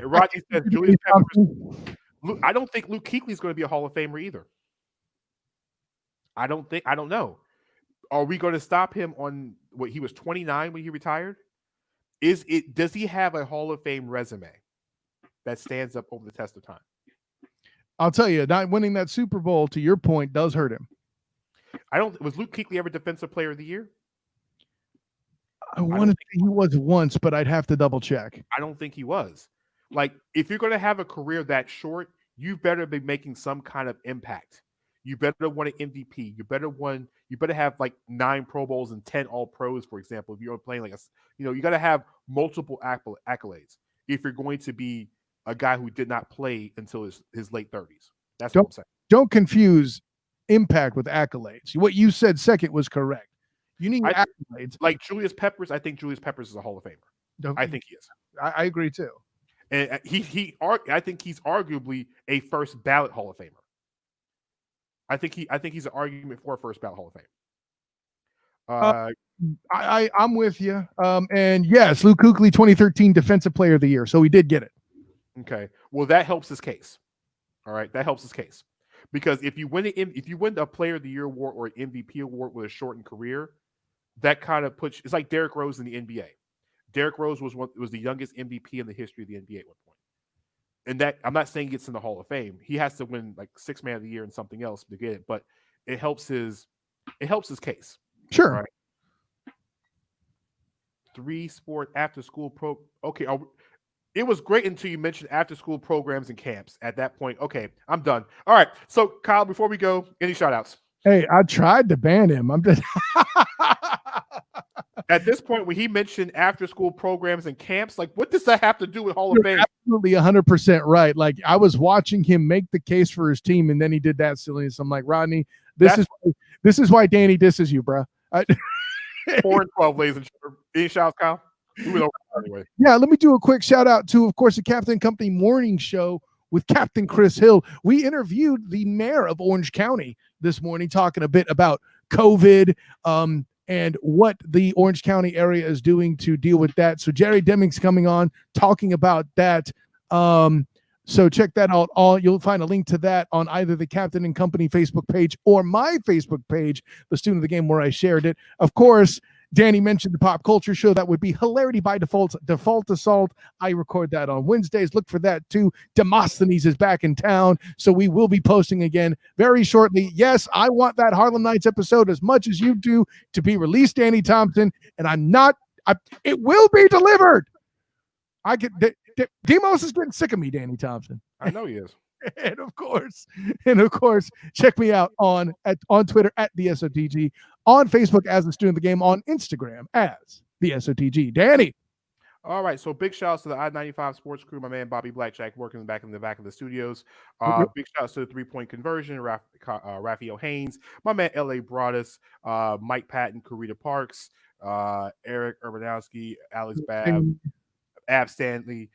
Rodney says Julius Peppers. I don't think Luke Kuechly is going to be a Hall of Famer either. I don't know. Are we going to stop him on what he was 29 when he retired? Does he have a Hall of Fame resume that stands up over the test of time. I'll tell you, not winning that Super Bowl, to your point, does hurt him. Was Luke Kuechly ever Defensive Player of the Year? I want to say he was once, but I'd have to double check. I don't think he was. Like, if you're going to have a career that short, you better be making some kind of impact. You better win an MVP. You better have like 9 Pro Bowls and 10 All Pros, for example. If you're playing like you got to have multiple accolades if you're going to be a guy who did not play until his late 30s. That's what I'm saying. Don't confuse impact with accolades. What you said second was correct. You need accolades. Like Julius Peppers, I think Julius Peppers is a Hall of Famer. I think he is. I agree too. And I think he's arguably a first ballot Hall of Famer. I think he's an argument for a first ballot Hall of Fame. I'm with you. And yes, Luke Kuechly, 2013 Defensive Player of the Year. So he did get it. Okay. Well, that helps his case. All right, that helps his case because if you win a Player of the Year award or an MVP award with a shortened career, that kind of puts it's like Derrick Rose in the NBA. Derrick Rose was the youngest MVP in the history of the NBA at one point. And that I'm not saying he gets in the Hall of Fame. He has to win like 6th Man of the Year and something else to get it, but it helps his case. Sure. Right? 3-sport after school pro. Okay, it was great until you mentioned after school programs and camps. At that point, okay, I'm done. All right. So Kyle, before we go, any shout outs? Hey, I tried to ban him. I'm just at this point, when he mentioned after school programs and camps, like what does that have to do with Hall of Fame? Absolutely 100% right. Like I was watching him make the case for his team, and then he did that silliness. I'm like, Rodney, this is why Danny disses you, bro. 4-12, ladies and gentlemen. Any shouts, Kyle? Anyway. Yeah, let me do a quick shout out to, of course, the Captain Company Morning Show with Captain Chris Hill. We interviewed the mayor of Orange County this morning, talking a bit about COVID and what the Orange County area is doing to deal with that. So Jerry Deming's coming on talking about that. So check that out. You'll find a link to that on either the Captain and Company Facebook page or my Facebook page, The Student of the Game, where I shared it. Of course, Danny mentioned the Pop Culture Show. That would be Hilarity by Default Assault. I record that on Wednesdays. Look for that too. Demosthenes is back in town, so we will be posting again very shortly. Yes, I want that Harlem Nights episode as much as you do to be released, Danny Thompson, and it will be delivered. Demos is getting sick of me, Danny Thompson. I know he is. And of course, check me out on Twitter at the SOTG, on Facebook as the Student of the Game, on Instagram as the SOTG. Danny. All right, so big shouts to the I-95 sports crew, my man Bobby Blackjack working back in the back of the studios. Big shouts to the 3-point conversion, Raphael Haynes, my man L.A. Broadus, Mike Patton, Karita Parks, Eric Urbanowski, Alex Ab Stanley,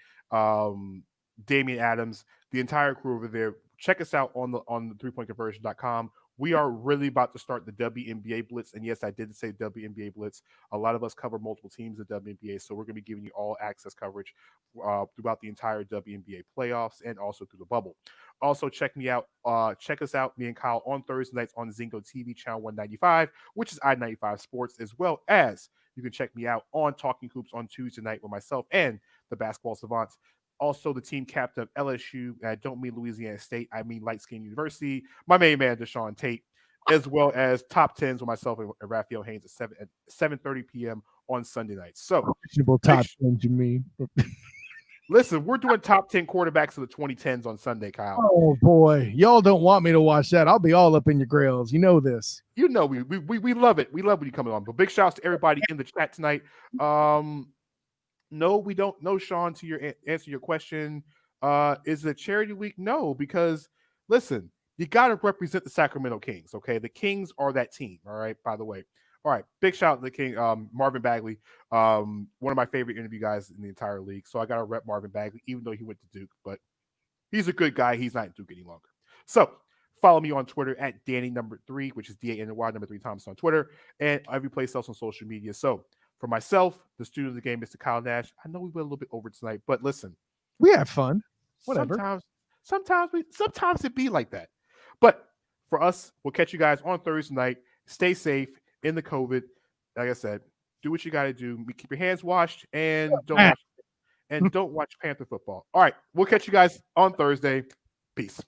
Damian Adams, the entire crew over there. Check us out on the 3pointconversion.com. We are really about to start the WNBA Blitz. And yes, I did say WNBA Blitz. A lot of us cover multiple teams in WNBA, so we're going to be giving you all access coverage throughout the entire WNBA playoffs and also through the bubble. Also, check us out, me and Kyle, on Thursday nights on Zingo TV, channel 195, which is I-95 Sports, as well as you can check me out on Talking Hoops on Tuesday night with myself and the Basketball Savants. Also, the team captain of LSU. I don't mean Louisiana State. I mean Light Skin University. My main man, Deshaun Tate, as well as top 10s with myself and Raphael Haynes at 7:30 p.m. on Sunday nights. So, top 10s, you mean? Listen, we're doing top 10 quarterbacks of the 2010s on Sunday, Kyle. Oh boy, y'all don't want me to watch that. I'll be all up in your grills. You know this. You know we love it. We love when you come on. But big shouts to everybody in the chat tonight. No, we don't know, Sean, to answer your question. Is it charity week? No, because listen, you got to represent the Sacramento Kings, okay? The Kings are that team, all right, by the way. All right, big shout out to the King, Marvin Bagley, one of my favorite interview guys in the entire league. So I got to rep Marvin Bagley, even though he went to Duke, but he's a good guy. He's not in Duke any longer. So follow me on Twitter at Danny3, which is DANY3 Thompson on Twitter, and every place else on social media. So for myself, the student of the game, Mr. Kyle Nash, I know we went a little bit over tonight, but listen. We have fun. Whatever. Sometimes it be like that. But for us, we'll catch you guys on Thursday night. Stay safe in the COVID. Like I said, do what you got to do. Keep your hands washed and don't and don't watch Panther football. All right, we'll catch you guys on Thursday. Peace.